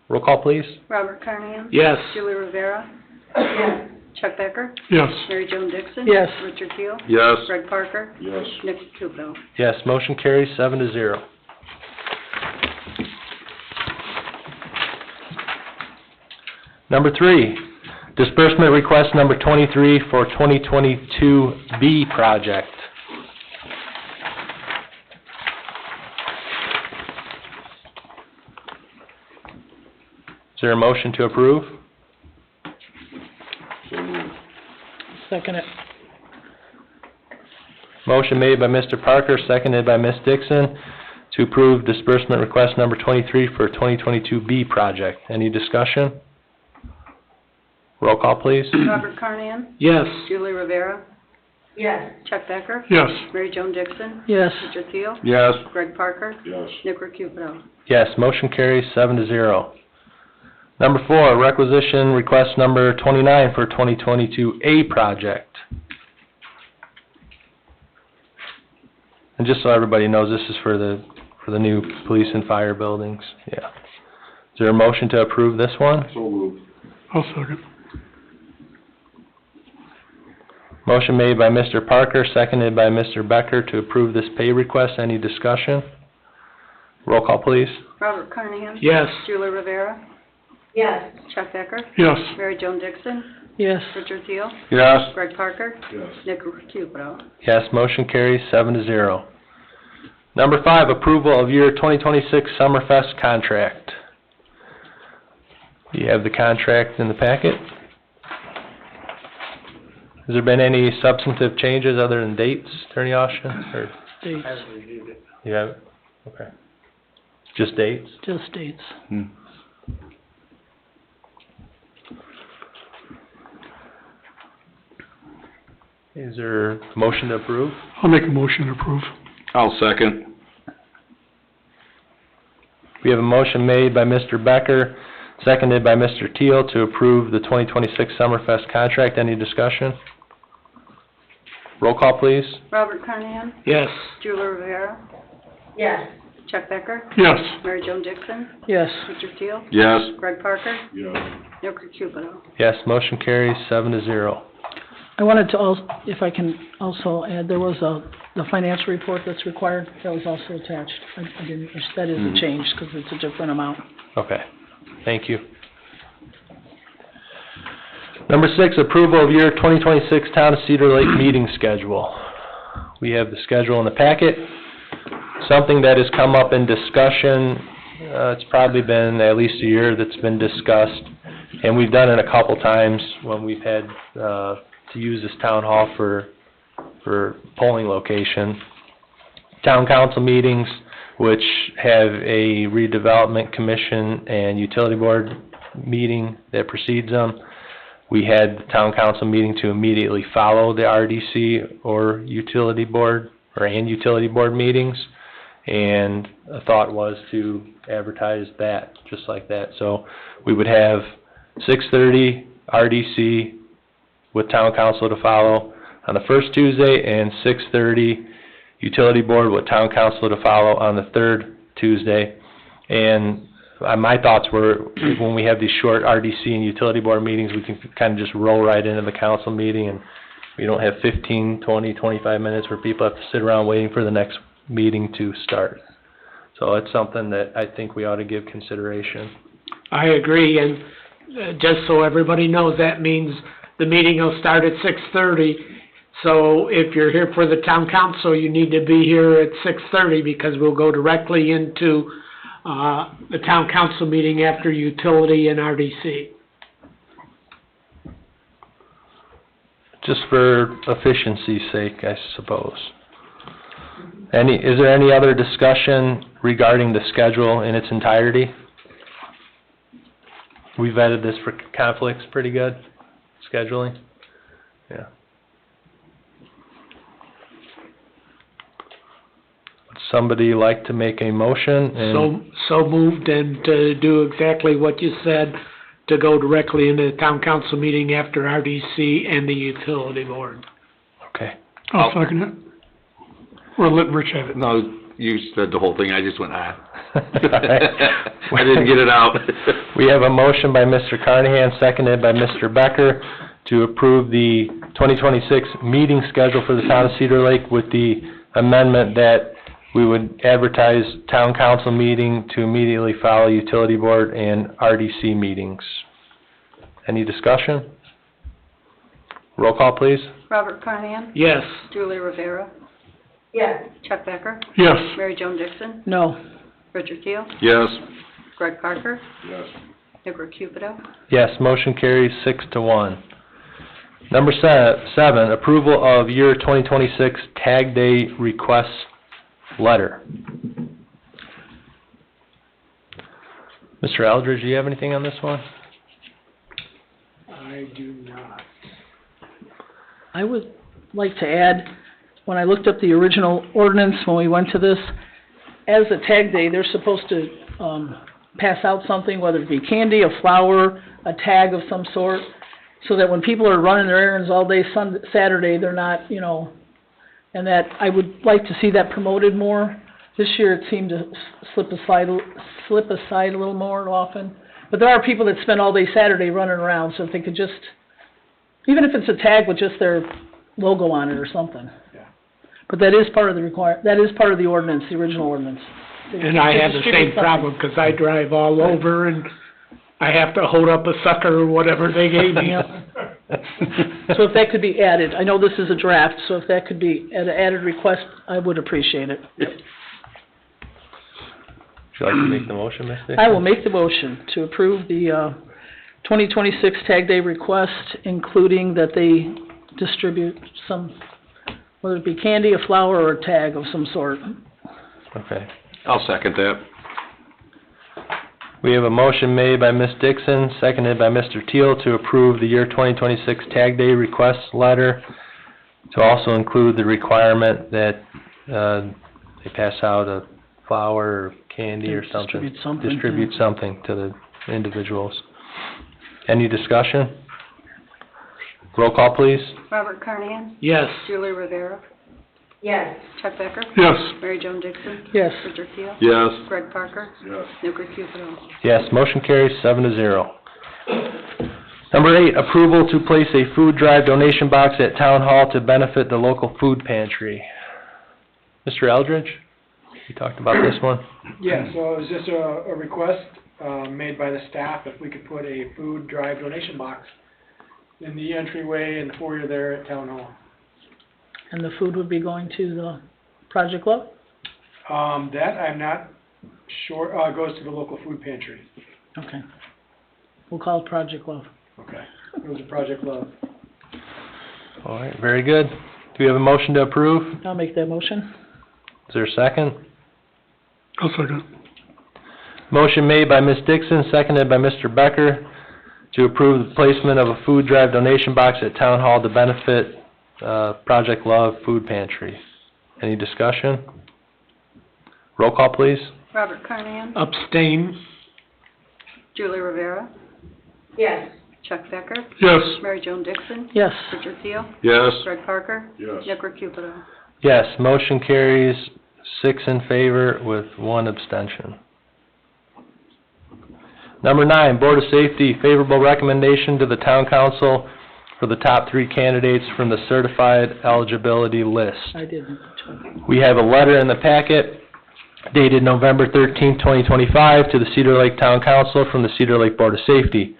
Roll call, please.
Robert Carnahan?
Yes.
Julie Rivera?
Yes.
Chuck Becker?
Yes.
Mary Jo Dixon?
Yes.
Richard Seal?
Yes.
Greg Parker?
Yes.
Nick Recupido?
Yes, motion carries 7-0. Number 3, disbursement request number 23 for 2022B project. Is there a motion to approve?
So moved.
Second it.
Motion made by Mr. Parker, seconded by Ms. Dixon to approve disbursement request number 23 for 2022B project. Any discussion? Roll call, please.
Robert Carnahan?
Yes.
Julie Rivera?
Yes.
Chuck Becker?
Yes.
Mary Jo Dixon?
Yes.
Richard Seal?
Yes.
Greg Parker?
Yes.
Nick Recupido?
Yes, motion carries 7-0. Number 4, requisition request number 29 for 2022A project. And just so everybody knows, this is for the new police and fire buildings. Yeah. Is there a motion to approve this one?
So moved.
I'll second.
Motion made by Mr. Parker, seconded by Mr. Becker to approve this pay request. Any discussion? Roll call, please.
Robert Carnahan?
Yes.
Julie Rivera?
Yes.
Chuck Becker?
Yes.
Mary Jo Dixon?
Yes.
Richard Seal?
Yes.
Greg Parker?
Yes.
Nick Recupido?
Yes, motion carries 7-0. Number 5, approval of year 2026 Summerfest contract. You have the contract in the packet? Has there been any substantive changes other than dates, Attorney Austin, or
Dates,
I haven't reviewed it.
you have, okay. Just dates?
just dates.
Is there a motion to approve?
I'll make a motion to approve.
I'll second.
We have a motion made by Mr. Becker, seconded by Mr. Teal to approve the 2026 Summerfest contract. Any discussion? Roll call, please.
Robert Carnahan?
Yes.
Julie Rivera?
Yes.
Chuck Becker?
Yes.
Mary Jo Dixon?
Yes,
Richard Teal?
Yes.
Greg Parker?
Yes.
Nick Cupido?
Yes, motion carries 7-0.
I wanted to also, if I can also add, there was the financial report that's required, that was also attached. I didn't, that is a change, because it's a different amount.
Okay, thank you. Number 6, approval of year 2026 Town of Cedar Lake meeting schedule. We have the schedule in the packet. Something that has come up in discussion, it's probably been at least a year that's been discussed, and we've done it a couple times when we've had to use this town hall for polling location. Town council meetings, which have a redevelopment commission and utility board meeting that precedes them. We had the town council meeting to immediately follow the RDC or utility board, and utility board meetings. And a thought was to advertise that, just like that. So we would have 6:30 RDC with town council to follow on the first Tuesday, and 6:30 utility board with town council to follow on the third Tuesday. And my thoughts were, when we have these short RDC and utility board meetings, we can kind of just roll right into the council meeting, and we don't have 15, 20, 25 minutes where people have to sit around waiting for the next meeting to start. So it's something that I think we ought to give consideration.
I agree, and just so everybody knows, that means the meeting will start at 6:30. So if you're here for the town council, you need to be here at 6:30, because we'll go directly into the town council meeting after utility and RDC.
Just for efficiency's sake, I suppose. Is there any other discussion regarding the schedule in its entirety? We vetted this for conflicts pretty good, scheduling? Yeah. Would somebody like to make a motion?
So moved, and to do exactly what you said, to go directly into the town council meeting after RDC and the utility board.
Okay.
I'll second it. Or let Rich have it.
No, you said the whole thing, I just went, I didn't get it out.
We have a motion by Mr. Carnahan, seconded by Mr. Becker, to approve the 2026 meeting schedule for the town of Cedar Lake with the amendment that we would advertise town council meeting to immediately follow utility board and RDC meetings. Any discussion? Roll call, please.
Robert Carnahan?
Yes.
Julie Rivera?
Yes.
Chuck Becker?
Yes.
Mary Jo Dixon?
No,
Richard Teal?
Yes.
Greg Parker?
Yes.
Nick Cupido?
Yes, motion carries 6-1. Number 7, approval of year 2026 Tag Day request letter. Mr. Eldridge, do you have anything on this one?
I do not.
I would like to add, when I looked up the original ordinance, when we went to this, as a tag day, they're supposed to pass out something, whether it be candy, a flower, a tag of some sort, so that when people are running their errands all day Saturday, they're not, and that I would like to see that promoted more. This year it seemed to slip aside a little more often. But there are people that spend all day Saturday running around, so if they could just, even if it's a tag with just their logo on it or something.
Yeah.
But that is part of the ordinance, the original ordinance.
And I have the same problem, because I drive all over, and I have to hold up a sucker or whatever they gave me.
So if that could be added, I know this is a draft, so if that could be an added request, I would appreciate it.
Yep. Would you like to make the motion, Ms. Dixon?
I will make the motion to approve the 2026 Tag Day request, including that they distribute some, whether it be candy, a flower, or a tag of some sort.
Okay.
I'll second that.
We have a motion made by Ms. Dixon, seconded by Mr. Teal to approve the year 2026 Tag Day request letter, to also include the requirement that they pass out a flower or candy or something. Distribute something to the individuals. Any discussion? Roll call, please.
Robert Carnahan?
Yes.
Julie Rivera?
Yes.
Chuck Becker?
Yes.
Mary Jo Dixon?
Yes.
Richard Seal?
Yes.
Greg Parker?
Yes.
Nick Cupido?
Yes, motion carries 7-0. Number 8, approval to place a food drive donation box at Town Hall to benefit the local food pantry. Mr. Eldridge, you talked about this one?
Yeah, so it was just a request, made by the staff if we could put a food drive donation box in the entryway and foyer there at Town Hall.
And the food would be going to the Project Love?
That I'm not sure, goes to the local food pantry.
Okay. We'll call it Project Love.
Okay. It was a Project Love.
All right, very good. Do we have a motion to approve?
I'll make that motion.
Is there a second?
I'll second.
Motion made by Ms. Dixon, seconded by Mr. Becker, to approve the placement of a food drive donation box at Town Hall to benefit Project Love Food Pantry. Any discussion? Roll call, please.
Robert Carnahan?
Abstain.
Julie Rivera?
Yes.
Chuck Becker?
Yes.
Mary Jo Dixon?
Yes.
Richard Seal?
Yes.
Greg Parker?
Yes.
Nick Cupido?
Yes, motion carries 6 in favor with 1 abstention. Number 9, Board of Safety, favorable recommendation to the Town Council for the top 3 candidates from the certified eligibility list.
I didn't.
We have a letter in the packet dated November 13, 2025, to the Cedar Lake Town Council from the Cedar Lake Board of Safety.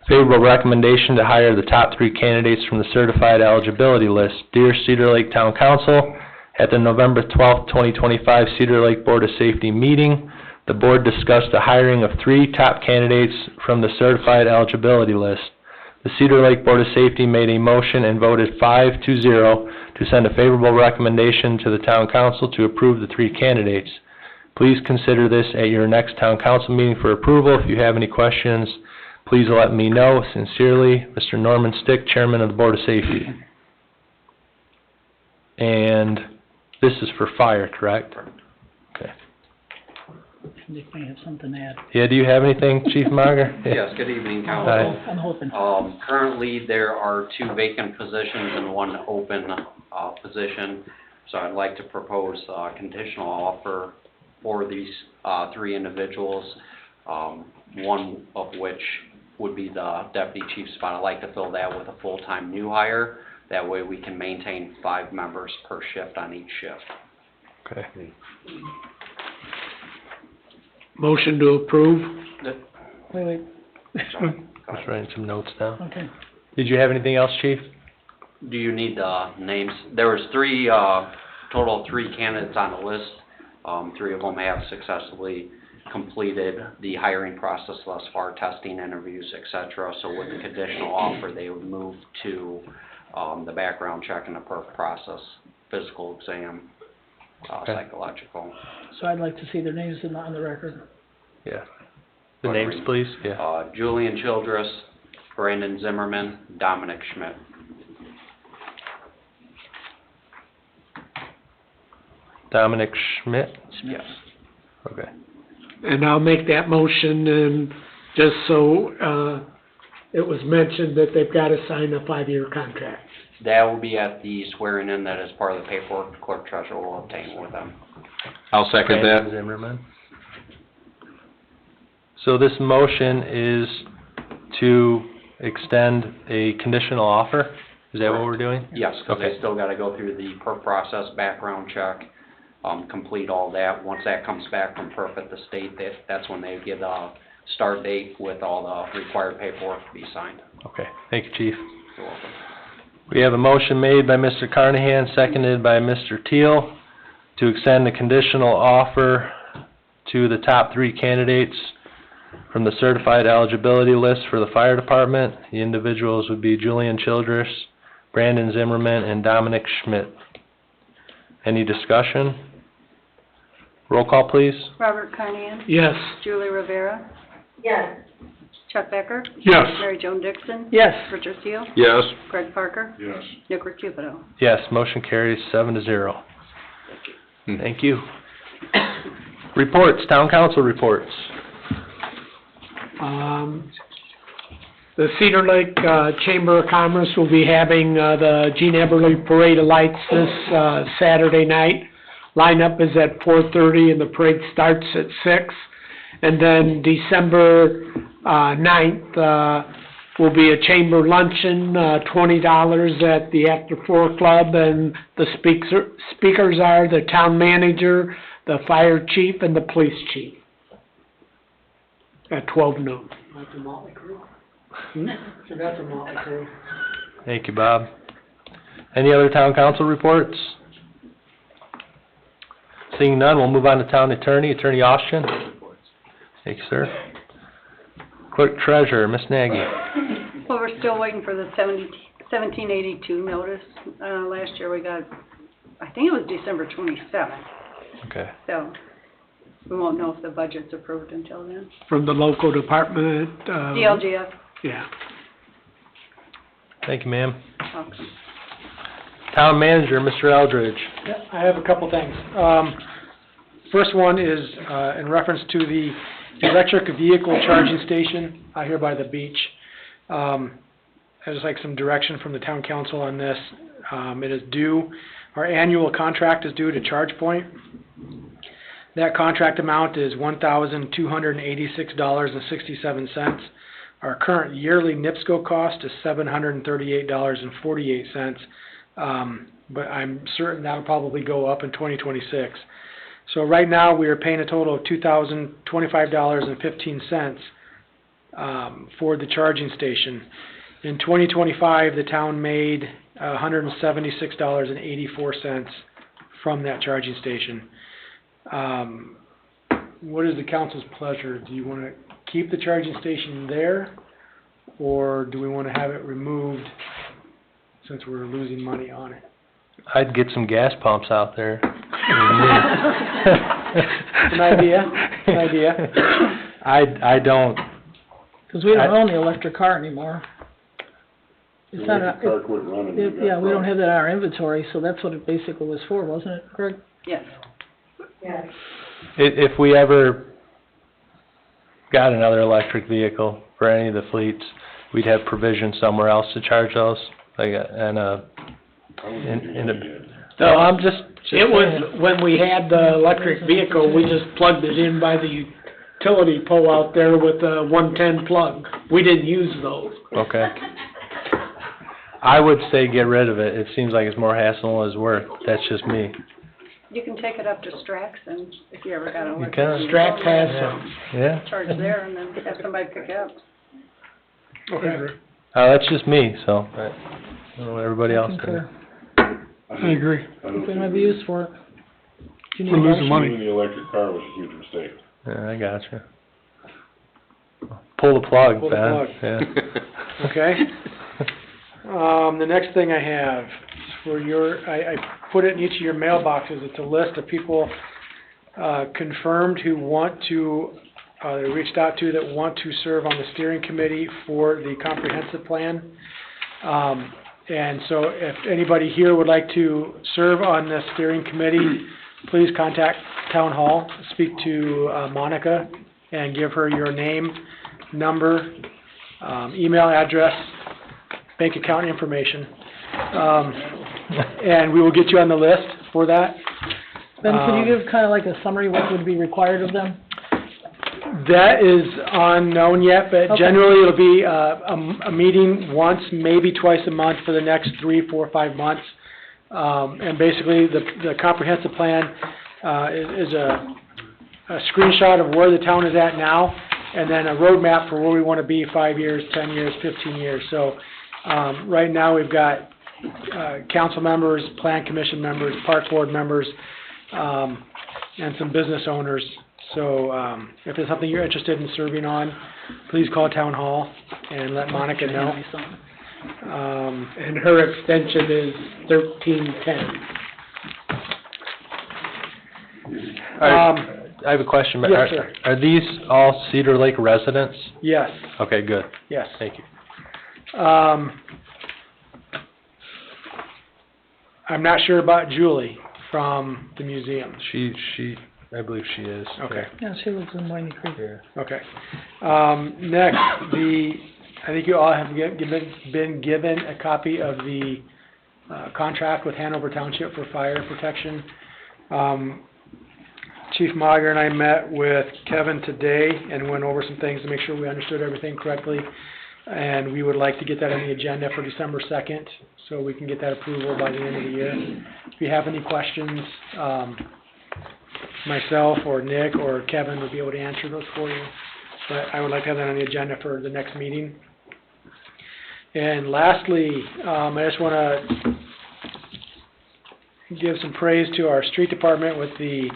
Favorable recommendation to hire the top 3 candidates from the certified eligibility list. Dear Cedar Lake Town Council, at the November 12, 2025 Cedar Lake Board of Safety meeting, the board discussed the hiring of 3 top candidates from the certified eligibility list. The Cedar Lake Board of Safety made a motion and voted 5-0 to send a favorable recommendation to the Town Council to approve the 3 candidates. Please consider this at your next Town Council meeting for approval. If you have any questions, please let me know. Sincerely, Mr. Norman Stick, Chairman of the Board of Safety. And this is for fire, correct? Okay.
Nick may have something to add.
Yeah, do you have anything, Chief Mager?
Yes, good evening,
Hi.
Council.
I'm hoping.
Currently, there are 2 vacant positions and 1 open position, so I'd like to propose a conditional offer for these 3 individuals, one of which would be the deputy chief spot. I'd like to fill that with a full-time new hire. That way we can maintain 5 members per shift on each shift.
Okay.
Motion to approve.
Wait.
Just writing some notes down.
Okay.
Did you have anything else, Chief?
Do you need the names? There was 3, total of 3 candidates on the list. 3 of them have successfully completed the hiring process thus far, testing, interviews, etc. So with the conditional offer, they would move to the background check and the perk process, physical exam, psychological.
So I'd like to see their names on the record.
Yeah. The names, please? Yeah.
Julian Childress, Brandon Zimmerman, Dominic Schmidt.
Dominic Schmidt?
Yes.
Okay.
And I'll make that motion, and just so, it was mentioned that they've got to sign a 5-year contract.
That will be at the swearing in. That is part of the paperwork the clerk treasurer will obtain with them.
I'll second
Brandon
that.
Zimmerman. So this motion is to extend a conditional offer? Is that what we're doing?
Yes, because
Okay.
they still got to go through the perk process, background check, complete all that. Once that comes back from perk at the state, that's when they get a start date with all the required paperwork to be signed.
Okay, thank you, Chief.
You're welcome.
We have a motion made by Mr. Carnahan, seconded by Mr. Teal, to extend the conditional offer to the top 3 candidates from the certified eligibility list for the fire department. The individuals would be Julian Childress, Brandon Zimmerman, and Dominic Schmidt. Any discussion? Roll call, please.
Robert Carnahan?
Yes.
Julie Rivera?
Yes.
Chuck Becker?
Yes.
Mary Jo Dixon?
Yes.
Richard Seal?
Yes.
Greg Parker?
Yes.
Nick Cupido?
Yes, motion carries 7-0. Thank you. Reports, town council reports.
The Cedar Lake, Chamber of Commerce will be having, the Gene Eberly Parade of Lights this, Saturday night. Lineup is at 4:30 and the parade starts at 6. And then December, 9th, will be a chamber luncheon, $20 at the After 4 Club, and the speakers are the town manager, the fire chief, and the police chief at 12 noon.
That's a motley crew. So that's a motley crew.
Thank you, Bob. Any other town council reports? Seeing none, we'll move on to town attorney, Attorney Austin. Thank you, sir. Clerk treasurer, Miss Nagy.
Well, we're still waiting for the 1782 notice. Last year we got, I think it was December 27th,
Okay.
so we won't know if the budget's approved until then.
From the local department,
DLGF,
yeah.
Thank you, ma'am.
welcome.
Town manager, Mr. Eldridge.
Yeah, I have a couple things. First one is, in reference to the electric vehicle charging station out here by the beach. There's like some direction from the town council on this. It is due, our annual contract is due to ChargePoint. That contract amount is $1,286.67. Our current yearly NIPSCO cost is $738.48. But I'm certain that'll probably go up in 2026. So right now, we are paying a total of $2,025.15 for the charging station. In 2025, the town made $176.84 from that charging station. What is the council's pleasure? Do you want to keep the charging station there, or do we want to have it removed since we're losing money on it?
I'd get some gas pumps out there.
An idea, an idea.
I don't.
Because we don't own the electric car anymore. It's
The
not
electric car quit running.
yeah, we don't have that in our inventory, so that's what it basically was for, wasn't it, Greg?
Yes.
Yes.
If we ever got another electric vehicle for any of the fleets, we'd have provision somewhere else to charge those, like No, I'm just
It was, when we had the electric vehicle, we just plugged it in by the utility pole out there with a 110 plug. We didn't use those.
Okay. I would say get rid of it. It seems like it's more hassle than it's worth. That's just me.
You can take it up to Strax, and if you ever got an
You
electric.
can.
Strax has some.
Yeah.
Charge there, and then have somebody pick it up.
Okay.
That's just me, so I don't know what everybody else thinks.
I agree.
I
We
don't
don't have
think
use for it. Do you need
We're
a
losing
motion?
money.
moving the electric car was a huge mistake.
Yeah, I gotcha. Pull the plug,
Pull the
Ben.
plug.
Yeah.
Okay. The next thing I have for I put it in each of your mailboxes. It's a list of people, confirmed who want to, they reached out to that want to serve on the steering committee for the comprehensive plan. And so if anybody here would like to serve on the steering committee, please contact Town Hall, speak to Monica, and give her your name, number, email address, bank account information. And we will get you on the list for that.
Ben, could you give kind of like a summary, what would be required of them?
That is unknown yet, but
Okay.
generally it'll be a meeting once, maybe twice a month for the next 3, 4, 5 months. And basically, the comprehensive plan is a screenshot of where the town is at now, and then a roadmap for where we want to be 5 years, 10 years, 15 years. So right now, we've got council members, plan commission members, park board members, and some business owners. So if there's something you're interested in serving on, please call Town Hall and let Monica know.
And her extension is 1310.
I have a question.
Yes, sir.
Are these all Cedar Lake residents?
Yes,
Okay, good.
yes.
Thank you.
I'm not sure about Julie from the museum.
I believe she is.
Okay.
Yeah, she lives in Winey Creek.
Yeah.
Okay. Next, I think you all have been given a copy of the contract with Hanover Township for fire protection. Chief Mager and I met with Kevin today and went over some things to make sure we understood everything correctly. And we would like to get that on the agenda for December 2nd, so we can get that approval by the end of the year. If you have any questions, myself or Nick or Kevin would be able to answer those for you. But I would like to have that on the agenda for the next meeting. And lastly, I just want to give some praise to our street department with the,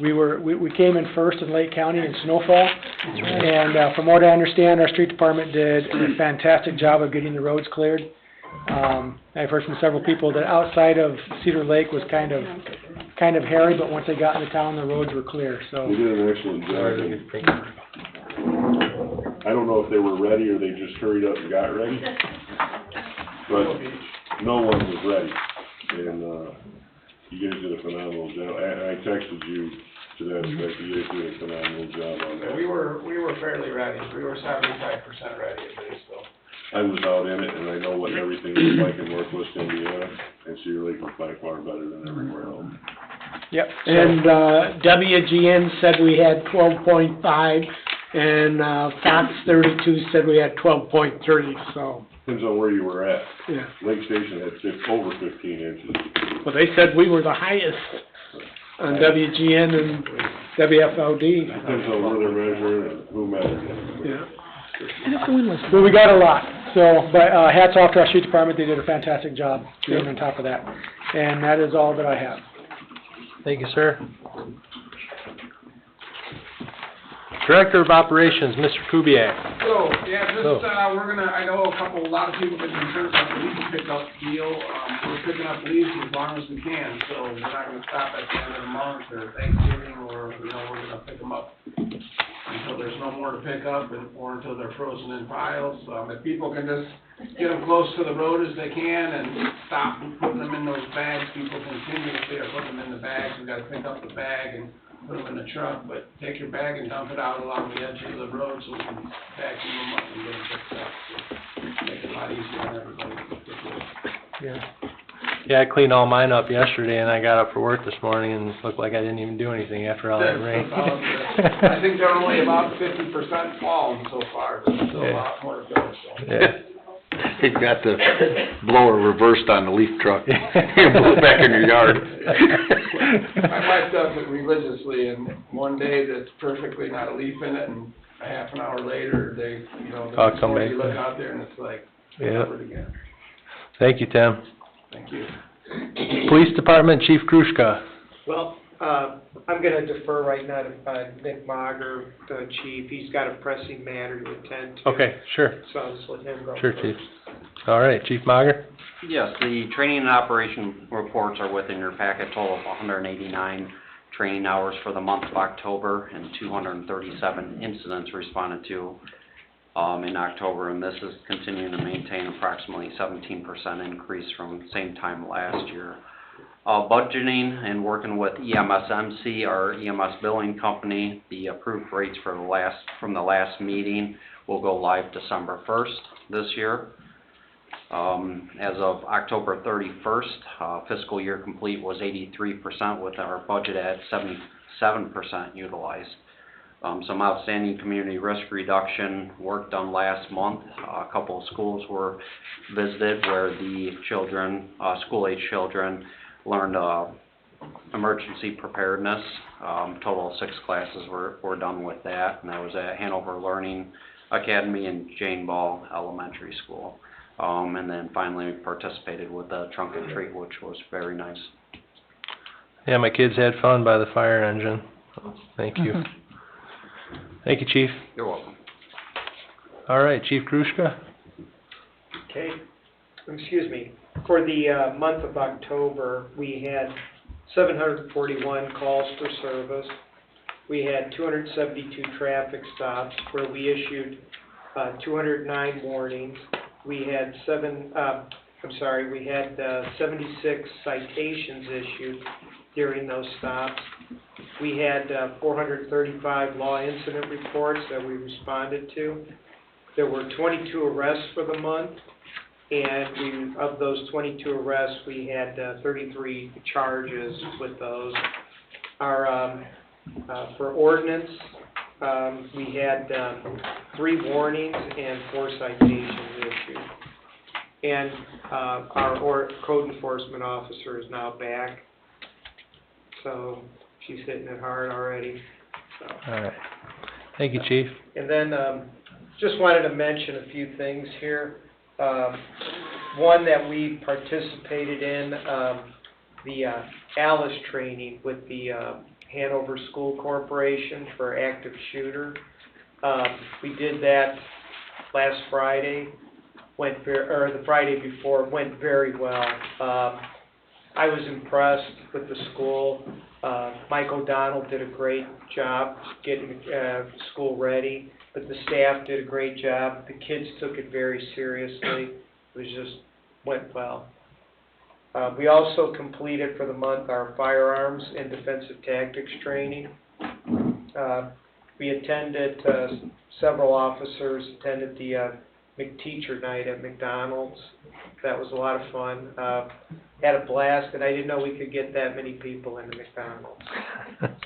we came in first in Lake County in snowfall. And from what I understand, our street department did a fantastic job of getting the roads cleared. I've heard from several people that outside of Cedar Lake was kind of hairy, but once they got into town, the roads were clear, so.
They did an excellent job. I don't know if they were ready or they just hurried up and got ready. But no one was ready. And, you guys did a phenomenal job. I texted you to that effect. You guys did a phenomenal job on that.
We were fairly ready. We were 75% ready at least, so.
I was out in it, and I know what everything is like in Northwest Indiana, and Cedar Lake was by far better than everywhere else.
Yep, and WGN said we had 12.5, and Fox 32 said we had 12.3, so.
Depends on where you were at.
Yeah.
Lake Station had over 15 inches.
Well, they said we were the highest on WGN and WFOD.
Depends on where they're measuring and who measured.
Yeah.
Well,
we got a lot, so, but hats off to our street department, they did a fantastic job getting on top of that. And that is all that I have.
Thank you, sir. Director of Operations, Mr. Kubiak.
So, yeah, I know a lot of people have been concerned about the leaf pickup deal. We're picking up leaves as long as we can, so we're not gonna stop at the end of the month or Thanksgiving, or, we're gonna pick them up until there's no more to pick up or until they're frozen in piles. If people can just get them close to the road as they can and stop putting them in those bags, people continuously are putting them in the bags. We gotta pick up the bag and put them in the truck, but take your bag and dump it out along the edge of the road so we can vacuum them up and get them picked up. So make it a lot easier on everybody.
Yeah, I cleaned all mine up yesterday, and I got up for work this morning, and it looked like I didn't even do anything after all that rain.
I think they're only about 50% fallen so far. There's still a lot more to go, so.
Yeah.
He got the blower reversed on the leaf truck. You blew it back in your yard.
My wife does it religiously, and one day there's perfectly not a leaf in it, and a half an hour later, the next morning you look out there and it's like, covered again.
Thank you, Tim.
Thank you.
Police Department, Chief Krushka.
Well, I'm gonna defer right now to Nick Mager, the chief. He's got a pressing matter to attend to.
Okay, sure.
So I'll just let him go.
Sure, Chief. All right, Chief Mager.
Yes, the training and operation reports are within your packet, total of 189 training hours for the month of October and 237 incidents responded to in October, and this is continuing to maintain approximately 17% increase from same time last year. Budgeting and working with EMSMC, our EMS billing company, the approved rates for from the last meeting will go live December 1st this year. As of October 31st, fiscal year complete was 83% with our budget at 77% utilized. Some outstanding community risk reduction work done last month. A couple of schools were visited where the children, school-age children, learned emergency preparedness. Total of 6 classes were done with that, and that was at Hanover Learning Academy and Jane Ball Elementary School. And then finally we participated with the trunk and treat, which was very nice.
Yeah, my kids had fun by the fire engine. Thank you. Thank you, Chief.
You're welcome.
All right, Chief Kruszka?
Okay, excuse me. For the month of October, we had 741 calls for service. We had 272 traffic stops where we issued 209 warnings. We had 76 citations issued during those stops. We had 435 law incident reports that we responded to. There were 22 arrests for the month, and of those 22 arrests, we had 33 charges with those. For ordinance, we had 3 warnings and 4 citations issued. And our code enforcement officer is now back, so she's hitting it hard already. So.
All right. Thank you, Chief.
And then just wanted to mention a few things here. One that we participated in, the ALICE training with the Hanover School Corporation for active shooter. We did that last Friday, the Friday before, went very well. I was impressed with the school. Mike O'Donnell did a great job getting school ready, but the staff did a great job. The kids took it very seriously. It went well. We also completed for the month our firearms and defensive tactics training. We attended, several officers attended the McTeacher night at McDonald's. That was a lot of fun. Had a blast, and I didn't know we could get that many people into McDonald's.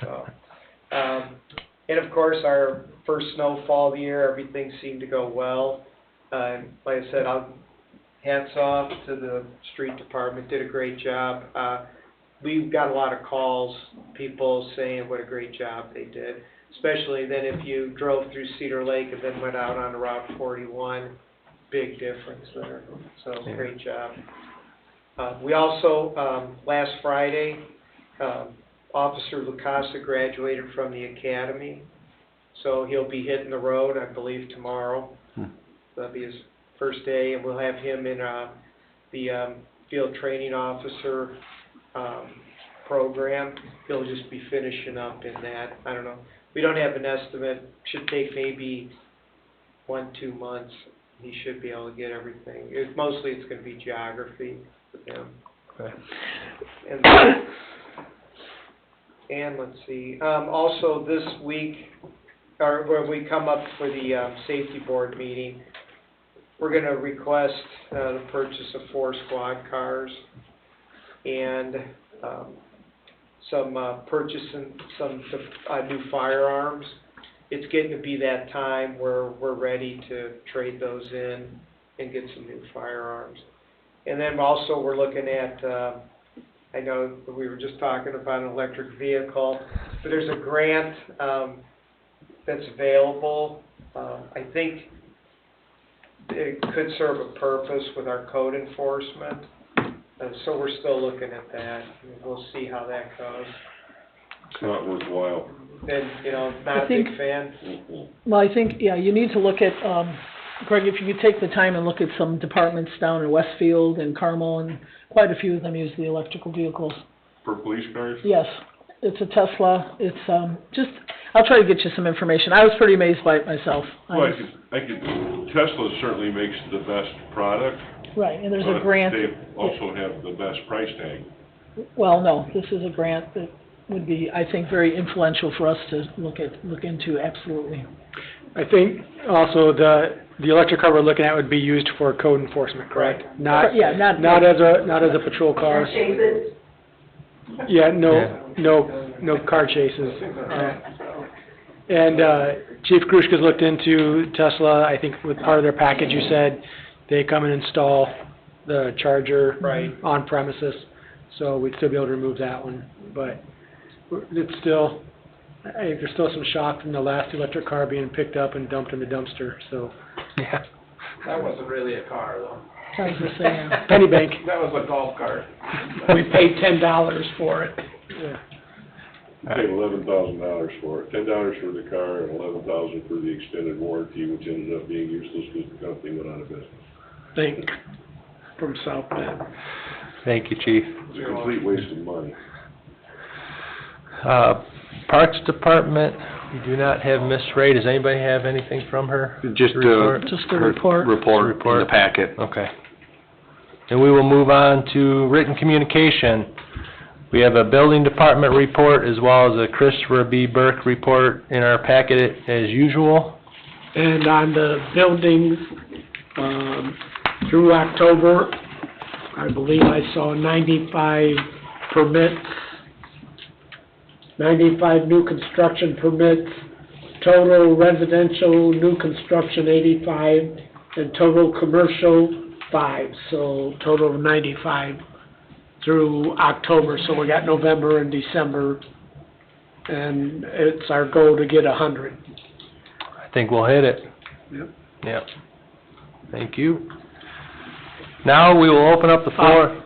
So, and of course, our first snowfall of the year, everything seemed to go well. Like I said, hats off to the street department, did a great job. We got a lot of calls, people saying what a great job they did, especially then if you drove through Cedar Lake and then went out on Route 41, big difference there, so great job. We also, last Friday, Officer Lucasa graduated from the academy, so he'll be hitting the road, I believe, tomorrow. That'll be his first day, and we'll have him in the field training officer program. He'll just be finishing up in that. I don't know. We don't have an estimate. Should take maybe 1-2 months. He should be able to get everything. Mostly it's going to be geography with him.
Okay.
And let's see. Also this week, or when we come up for the safety board meeting, we're going to request the purchase of 4 squad cars and purchasing some new firearms. It's getting to be that time where we're ready to trade those in and get some new firearms. And then also we're looking at, I know we were just talking about an electric vehicle, but there's a grant that's available. I think it could serve a purpose with our code enforcement, so we're still looking at that. We'll see how that goes.
It's not worthwhile.
And, not a big fan.
Well, I think, yeah, you need to look at, Greg, if you could take the time and look at some departments down in Westfield and Carmel, and quite a few of them use the electrical vehicles.
For police cars?
Yes, it's a Tesla. It's I'll try to get you some information. I was pretty amazed by it myself.
Well, Tesla certainly makes the best product.
Right, and there's a grant.
They also have the best price tag.
Well, no, this is a grant that would be, I think, very influential for us to look into, absolutely.
I think also the electric car we're looking at would be used for code enforcement, correct? Not as a patrol car.
Chases?
Yeah, no car chases. And Chief Kruszka's looked into Tesla. I think with part of their package, you said they come and install the charger on premises, so we'd still be able to remove that one. But it's still, I think there's still some shock from the last electric car being picked up and dumped in the dumpster. So
yeah,
That wasn't really a car, though.
I was gonna say,
penny bank.
That was a golf cart.
We paid $10 for it.
Yeah.
We paid $11,000 for it, $10 for the car and $11,000 for the extended warranty, which ended up being useless because the company went out of business.
Think from South Bend.
Thank you, Chief.
It's a complete waste of money.
Parks Department, we do not have Miss Ray. Does anybody have anything from her?
Just
Report?
Just a report.
Report in the packet.
Okay. And we will move on to written communication. We have a building department report as well as a Christopher B. Burke report in our packet as usual.
And on the buildings, through October, I believe I saw 95 permits, 95 new construction permits, total residential new construction 85, and total commercial 5, so total of 95 through October. So we got November and December, and it's our goal to get 100.
I think we'll hit it.
Yep.
Yep. Thank you. Now we will open up the floor.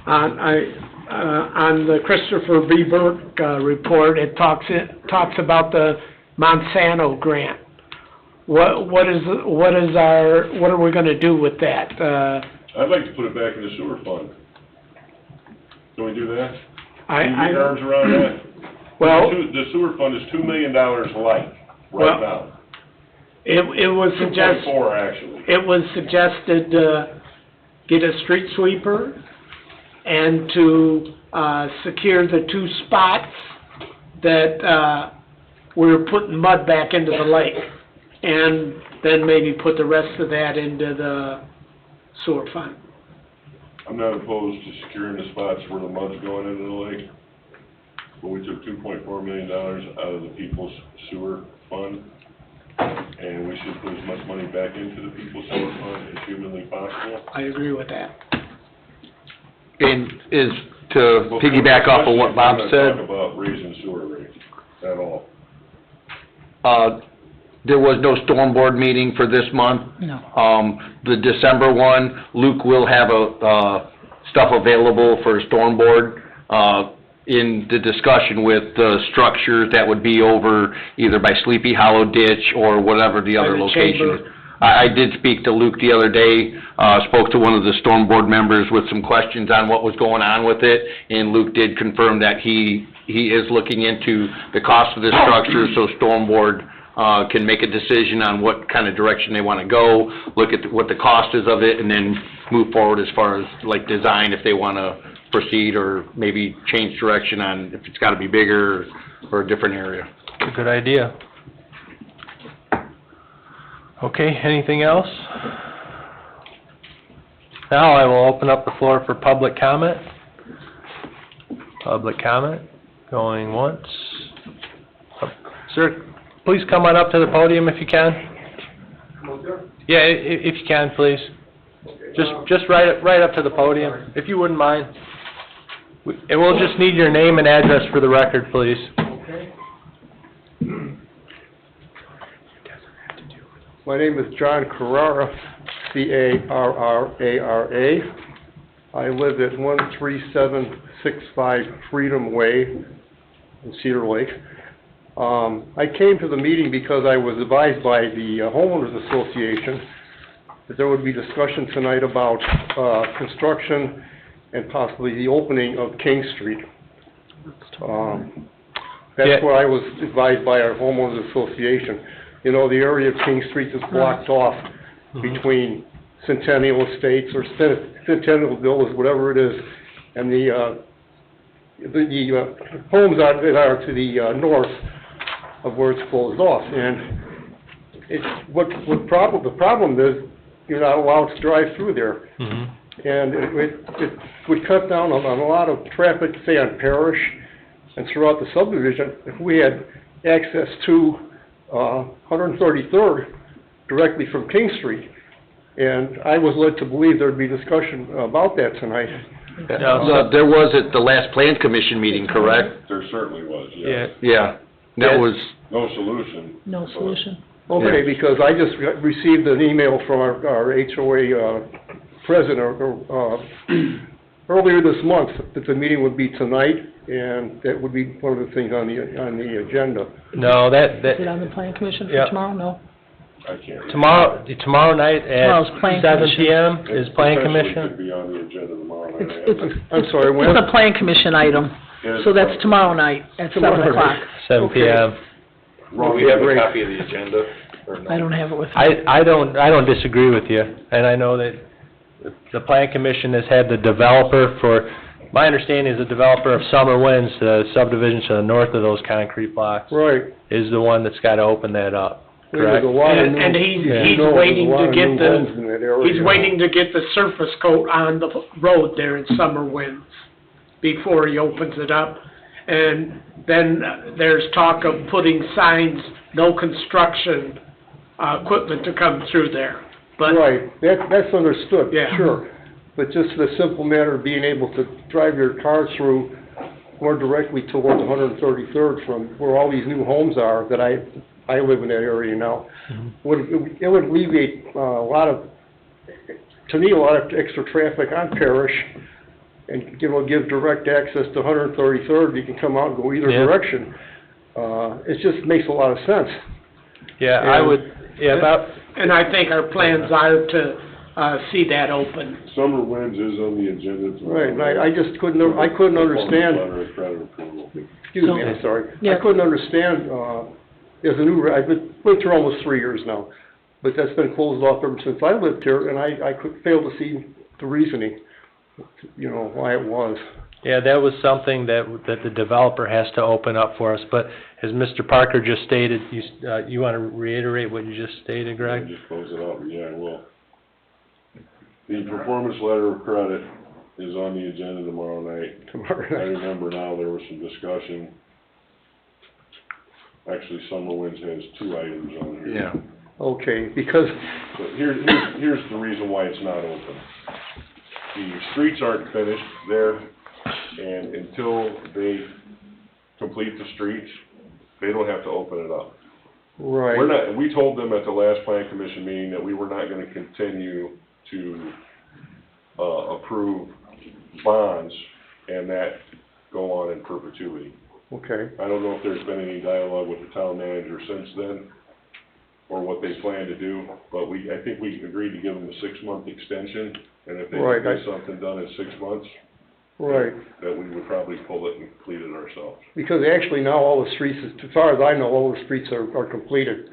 On the Christopher B. Burke report, it talks about the Monsanto grant. What are we going to do with that?
I'd like to put it back in the sewer fund. Can we do that?
I
Can you get your arms around that?
Well,
The sewer fund is $2 million light right now.
It was suggested.
2.4 actually.
It was suggested to get a street sweeper and to secure the 2 spots that we're putting mud back into the lake, and then maybe put the rest of that into the sewer fund.
I'm not opposed to securing the spots where the mud's going into the lake, but we took $2.4 million out of the people's sewer fund, and we should put as much money back into the people's sewer fund as humanly possible.
I agree with that.
And is to piggyback off of what Bob
We're not
said,
talking about raising sewer rates at all.
there was no storm board meeting for this month.
No.
The December one, Luke will have stuff available for a storm board, in the discussion with the structures that would be over either by Sleepy Hollow Ditch or whatever the other
By the
location is.
chamber.
I did speak to Luke the other day, spoke to one of the storm board members with some questions on what was going on with it, and Luke did confirm that he is looking into the cost of this structure, so storm board can make a decision on what kind of direction they want to go, look at what the cost is of it, and then move forward as far as like design, if they want to proceed, or maybe change direction on if it's got to be bigger or a different area.
It's a good idea. Okay, anything else? Now I will open up the floor for public comment. Public comment, going once. Sir, please come on up to the podium if you can. Yeah, if you can, please. Just right up to the podium, if you wouldn't mind. And we'll just need your name and address for the record, please.
My name is John Carrara, C-A-R-R-A-R-A. I live at 13765 Freedom Way in Cedar Lake. I came to the meeting because I was advised by the homeowners association that there would be discussion tonight about construction and possibly the opening of King Street. That's what I was advised by our homeowners association. You know, the area of King Street is blocked off between Centennial Estates or Centennial Villas, whatever it is, and the homes that are to the north of where it's closed off. And the problem is you're not allowed to drive through there. And it would cut down on a lot of traffic, say on Parish and throughout the subdivision, if we had access to 133rd directly from King Street. And I was led to believe there'd be discussion about that tonight.
There was at the last Plan Commission meeting, correct?
There certainly was, yeah.
Yeah, that was...
No solution.
No solution.
Okay, because I just received an email from our HOA president, earlier this month that the meeting would be tonight, and that would be one of the things on the agenda.
No,
Is it on the planning commission for
Yeah.
tomorrow? No.
I can't.
Tomorrow night
Tomorrow's
at
planning
7
commission.
PM is planning
Potentially
commission.
could be on the agenda tomorrow night.
I'm sorry, when?
It's a plan commission item, so that's tomorrow night at 7 o'clock.
7
Okay.
PM.
Do we have a copy of the agenda, or no?
I don't have it with me.
I don't disagree with you, and I know that the plan commission has had the developer for, my understanding is the developer of Summer Winds, the subdivision to the north of those concrete blocks,
Right.
is the one that's gotta open that up,
There's
correct?
a lot of new.
And he's
Yeah.
he's
No, there's a
waiting
lot
to
of
get
new homes in that area.
he's waiting to get the surface coat on the road there in Summer Winds before he opens it up. And then there's talk of putting signs, no construction, equipment to come through there. But,
Right, that's understood,
Yeah.
sure. But just the simple matter of being able to drive your car through more directly toward 133rd from where all these new homes are, that I live in that area now, it would alleviate a lot of extra traffic on Parish, and give direct access to 133rd, you can come out and go either
Yeah.
direction. It just makes a lot of sense.
Yeah, I would,
and I think our plans are to, see that open.
Summer Winds is on the agenda tomorrow.
Right, and I just couldn't understand.
Letter of credit approval.
Excuse me, I'm sorry.
Yeah.
I couldn't understand, as a new, I've been through almost 3 years now, but that's been closed off ever since I lived here, and I could fail to see the reasoning, why it was.
yeah, that was something that the developer has to open up for us, but as Mr. Parker just stated, you wanna reiterate what you just stated, Greg?
Just close it out, yeah, I will. The performance letter of credit is on the agenda tomorrow night. I remember now there was some discussion. Actually, Summer Winds has 2 items on here.
Yeah.
Okay, because,
So here's the reason why it's not open. The streets aren't finished there, and until they complete the streets, they don't have to open it up.
right,
We told them at the last plan commission meeting that we were not gonna continue to, approve bonds and that go on in perpetuity.
okay,
I don't know if there's been any dialogue with the town manager since then, or what they plan to do, but I think we agreed to give them a 6-month extension, and if they
Right,
can get something done in 6 months,
right.
that we would probably pull it and complete it ourselves.
Because actually now all the streets, as far as I know, all the streets are completed.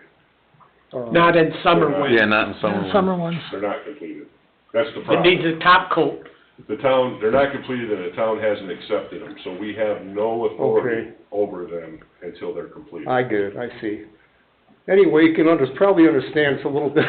Not in Summer
They're not-
Winds.
Yeah, not in summer.
Summer ones.
They're not completed. That's the
It
problem.
needs a top coat.
The town, they're not completed and the town hasn't accepted them, so we have no authority
Okay.
over them until they're completed.
I get it, I see. Anyway, you can probably understand it's a little bit.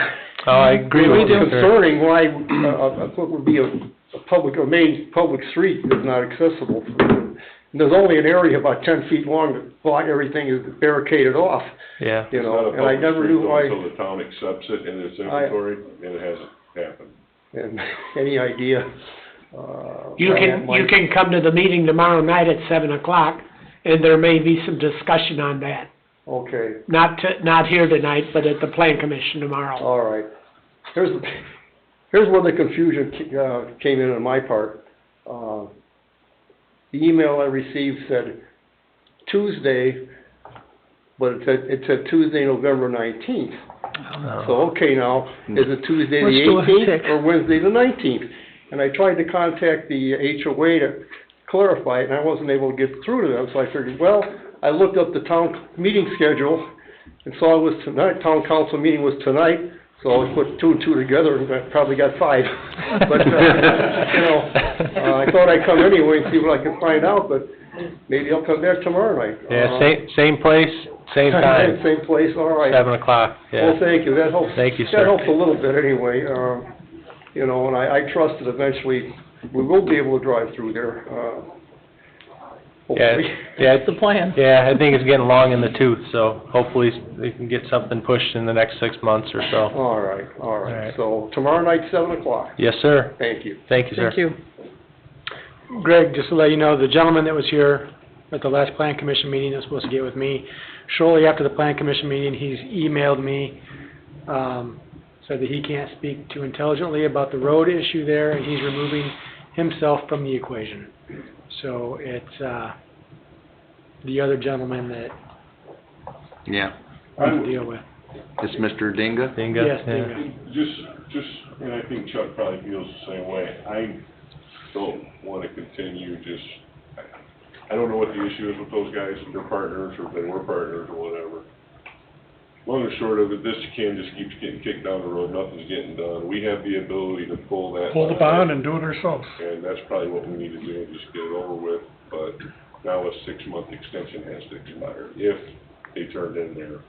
Oh, I agree
a
with
little
you, sir.
concerning why, what would be a main public street is not accessible. And there's only an area about 10 feet long that everything is barricaded off,
Yeah.
It's not a
and I
public
never
street
knew
though
why.
until the town accepts it in its inventory, and it hasn't happened.
And any idea,
You can come to the meeting tomorrow night at 7 o'clock, and there may be some discussion on that.
Okay,
Not here tonight, but at the plan commission tomorrow.
all right. Here's where the confusion came in on my part. The email I received said Tuesday, but it said Tuesday, November 19th. So, okay, now, is it Tuesday
Let's do
the
a
18th
pick.
or Wednesday the 19th? And I tried to contact the HOA to clarify it, and I wasn't able to get through to them, so I figured, well, I looked up the town meeting schedule and saw it was tonight, town council meeting was tonight, so I put 2 and 2 together and I probably got 5. But, I thought I'd come anyway and see what I could find out, but maybe I'll come back tomorrow night.
Yeah, same place, same time,
Same place, all right.
7 o'clock, yeah.
Well, thank you, that helps.
Thank you,
That
sir.
helps a little bit anyway, and I trust that eventually we will be able to drive through there,
Yeah,
hopefully.
yeah,
That's the plan.
yeah, I think it's getting long in the tooth, so hopefully we can get something pushed in the next 6 months or so.
All right,
All right.
so tomorrow night, 7 o'clock.
Yes, sir.
Thank you.
Thank you, sir.
Thank you.
Greg, just to let you know, the gentleman that was here at the last plan commission meeting is supposed to get with me. Shortly after the plan commission meeting, he's emailed me, said that he can't speak too intelligently about the road issue there, and he's removing himself from the equation. So it's, the other gentleman that
Yeah.
we have to deal with.
It's Mr. Dinga?
Dinga?
Yes,
Yeah.
Dinga.
And I think Chuck probably feels the same way. I don't wanna continue I don't know what the issue is with those guys, if they're partners, or if they were partners, or whatever. Long and short of it, this can just keeps getting kicked down the road, nothing's getting done. We have the ability to pull that.
Pull the bond and do it ourselves.
And that's probably what we need to do, just get it over with, but now a 6-month extension has to expire, if they turned in their.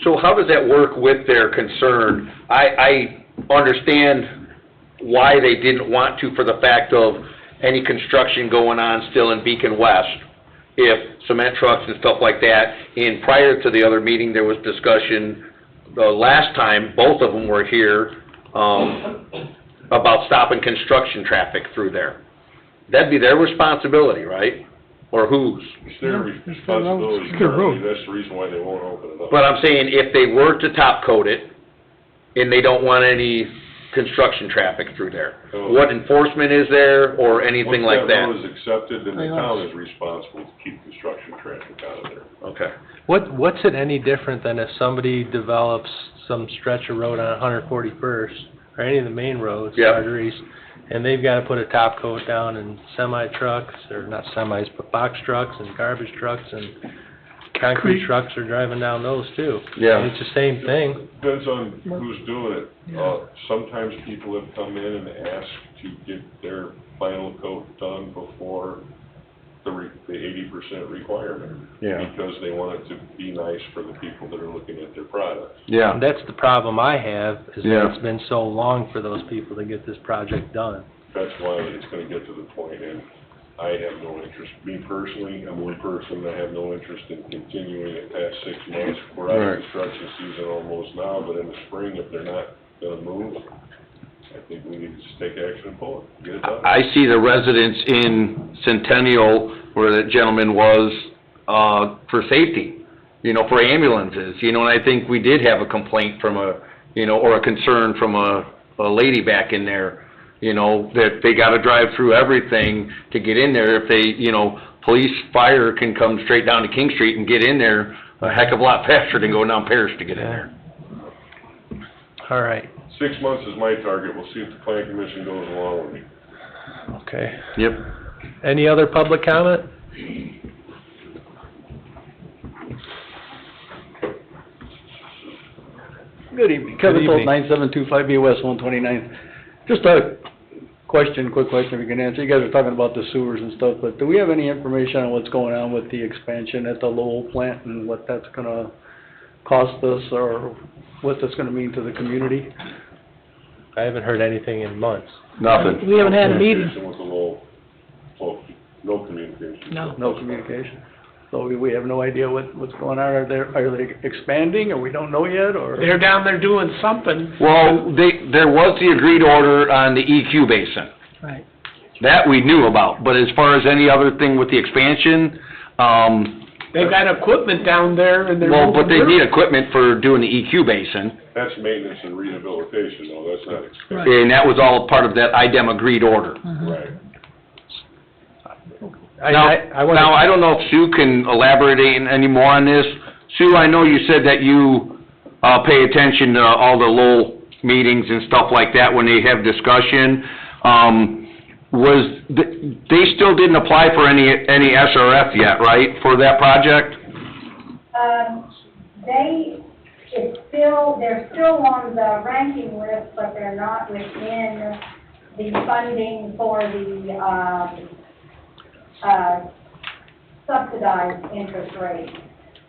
So how does that work with their concern? I understand why they didn't want to, for the fact of any construction going on still in Beacon West, if cement trucks and stuff like that. And prior to the other meeting, there was discussion, the last time, both of them were here, about stopping construction traffic through there. That'd be their responsibility, right? Or whose?
It's their responsibility,
It's their road.
that's the reason why they won't open it up.
But I'm saying if they were to top coat it, and they don't want any construction traffic through there, what enforcement is there, or anything like that?
Once that road is accepted, then the town is responsible to keep construction traffic out of there.
Okay.
What's it any different than if somebody develops some stretch of road on 141st, or any of the main roads,
Yep.
arteries, and they've gotta put a top coat down, and semi-trucks, or not semis, but box trucks and garbage trucks and concrete trucks are driving down those too.
Yeah.
And it's the same thing.
Depends on who's doing it. Sometimes people have come in and asked to get their final coat done before the 80% requirement.
Yeah.
Because they want it to be nice for the people that are looking at their products.
Yeah.
And that's the problem I have, is
Yeah.
that it's been so long for those people to get this project done.
That's why it's gonna get to the point, and I have no interest. Me personally, I'm one person that have no interest in continuing it past 6 months. We're out
Right.
of construction season almost now, but in the spring, if they're not gonna move, I think we need to just take action and pull it, get it done.
I see the residents in Centennial, where that gentleman was, for safety, for ambulances, and I think we did have a complaint from or a concern from a lady back in there, that they gotta drive through everything to get in there. If they, police, fire can come straight down to King Street and get in there a heck of a lot faster than going down Parrish to get in there.
All right,
6 months is my target. We'll see if the plan commission goes along with me.
okay.
Yep.
Any other public comment?
Good evening.
Good
Kevin Tolt,
evening.
9725B West 129th. Just a quick question if you can answer. You guys are talking about the sewers and stuff, but do we have any information on what's going on with the expansion at the Lowell plant and what that's gonna cost us, or what that's gonna mean to the community?
I haven't heard anything in months.
Nothing.
We haven't had a meeting.
Communication with the no communication.
No communication. So we have no idea what's going on. Are they expanding, or we don't know yet, or?
They're down there doing something.
Well, there was the agreed order on the EQ basin.
Right.
That we knew about, but as far as any other thing with the expansion,
They've got equipment down there and they're
well,
moving
but they
dirt.
need equipment for doing the EQ basin,
That's maintenance and rehabilitation, though, that's not expensive.
and that was all part of that IDEM agreed order.
Right.
Now, I don't know if Sue can elaborate any more on this. Sue, I know you said that you, pay attention to all the Lowell meetings and stuff like that when they have discussion. They still didn't apply for any SRF yet, right, for that project?
They're still on the ranking list, but they're not within the funding for the, subsidized interest rate.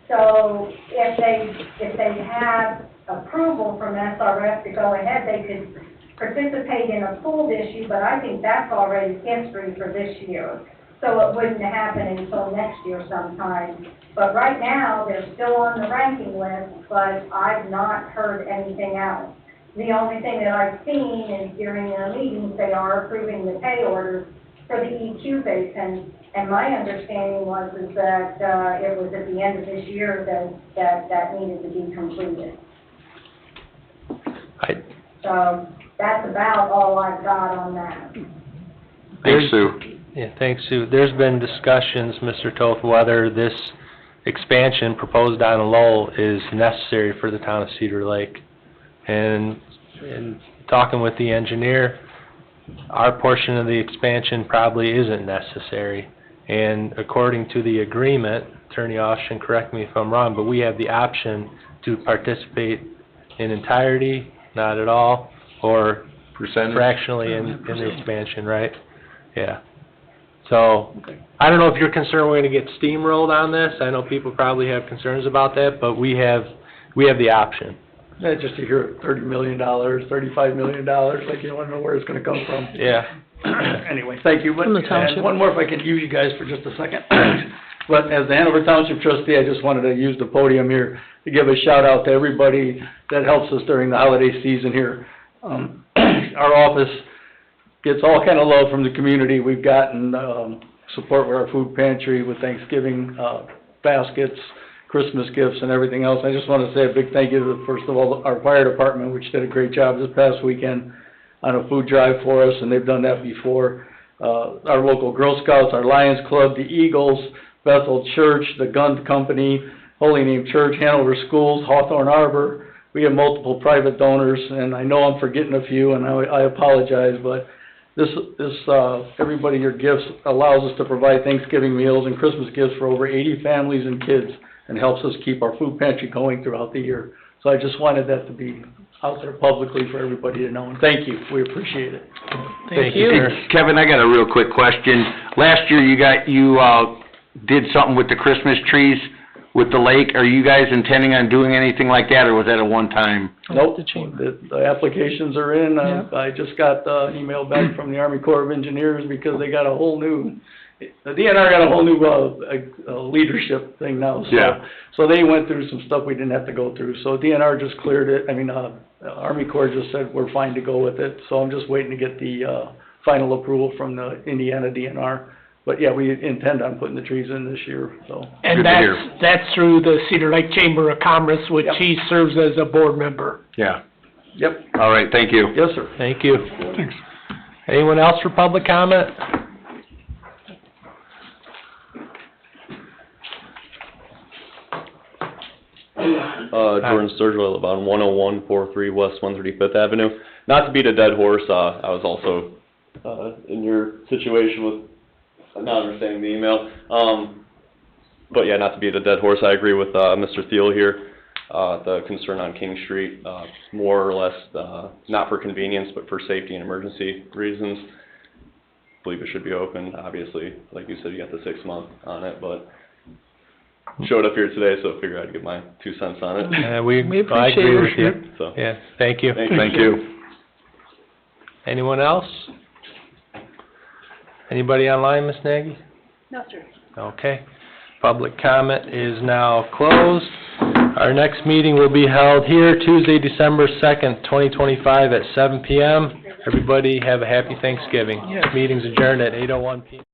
So if they have approval from SRF to go ahead, they could participate in a pooled issue, but I think that's already history for this year. So it wouldn't happen until next year sometime. But right now, they're still on the ranking list, but I've not heard anything else. The only thing that I've seen is during their meetings, they are approving the pay orders for the EQ basin. And my understanding is that, it was at the end of this year that needed to be completed. So that's about all I've got on that.
Thanks, Sue.
Yeah, thanks, Sue. There's been discussions, Mr. Toth, whether this expansion proposed on Lowell is necessary for the town of Cedar Lake. And talking with the engineer, our portion of the expansion probably isn't necessary. And according to the agreement, Attorney Austin, correct me if I'm wrong, but we have the option to participate in entirety, not at all, or fractionally in the expansion, right? Yeah. So, I don't know if you're concerned we're gonna get steamrolled on this. I know people probably have concerns about that, but we have the option.
Yeah, just to hear $30 million, $35 million, like you wanna know where it's gonna come from.
Yeah.
Anyway, thank you. But-
From the township.
And one more if I could use you guys for just a second. But as the Hanover Township trustee, I just wanted to use the podium here to give a shout out to everybody that helps us during the holiday season here. Our office gets all kind of love from the community. We've gotten, support with our food pantry, with Thanksgiving, baskets, Christmas gifts and everything else. I just want to say a big thank you to, first of all, our fire department, which did a great job this past weekend on a food drive for us, and they've done that before. Our local Girl Scouts, our Lions Club, the Eagles, Bethel Church, the Gun Company, Holy Name Church, Hanover Schools, Hawthorne Arbor. We have multiple private donors, and I know I'm forgetting a few, and I apologize, but this, everybody, your gifts allows us to provide Thanksgiving meals and Christmas gifts for over 80 families and kids, and helps us keep our food pantry going throughout the year. So I just wanted that to be out there publicly for everybody to know, and thank you, we appreciate it.
Thank you.
Kevin, I got a real quick question. Last year, you did something with the Christmas trees with the lake. Are you guys intending on doing anything like that, or was that a one-time?
Nope, the applications are in. I just got an email back from the Army Corps of Engineers because they got a whole new, the DNR got a whole new leadership thing now. So,
Yeah.
So they went through some stuff we didn't have to go through. So DNR just cleared it. Army Corps just said we're fine to go with it. So I'm just waiting to get the final approval from the Indiana DNR. But yeah, we intend on putting the trees in this year, so.
And that's through the Cedar Lake Chamber of Commerce, which
Yep.
he serves as a board member.
Yeah.
Yep.
All right, thank you.
Yes, sir.
Thank you. Thanks. Anyone else for public comment?
Jordan Sturgill, I live on 10143 West 135th Avenue. Not to beat a dead horse, I was also in your situation with not understanding the email. But yeah, not to beat a dead horse, I agree with Mr. Thiel here. The concern on King Street, more or less, not for convenience, but for safety and emergency reasons. I believe it should be open. Obviously, like you said, you got the 6 month on it, but showed up here today, so I figured I'd give my 2 cents on it.
I
appreciate
agree with you.
So.
Yeah, thank you.
Thank you.
Anyone else? Anybody online, Ms. Nagy?
No, sir.
Okay. Public comment is now closed. Our next meeting will be held here Tuesday, December 2nd, 2025 at 7 p.m. Everybody have a happy Thanksgiving.
Yes.
Meeting's adjourned at 8:01 p.m.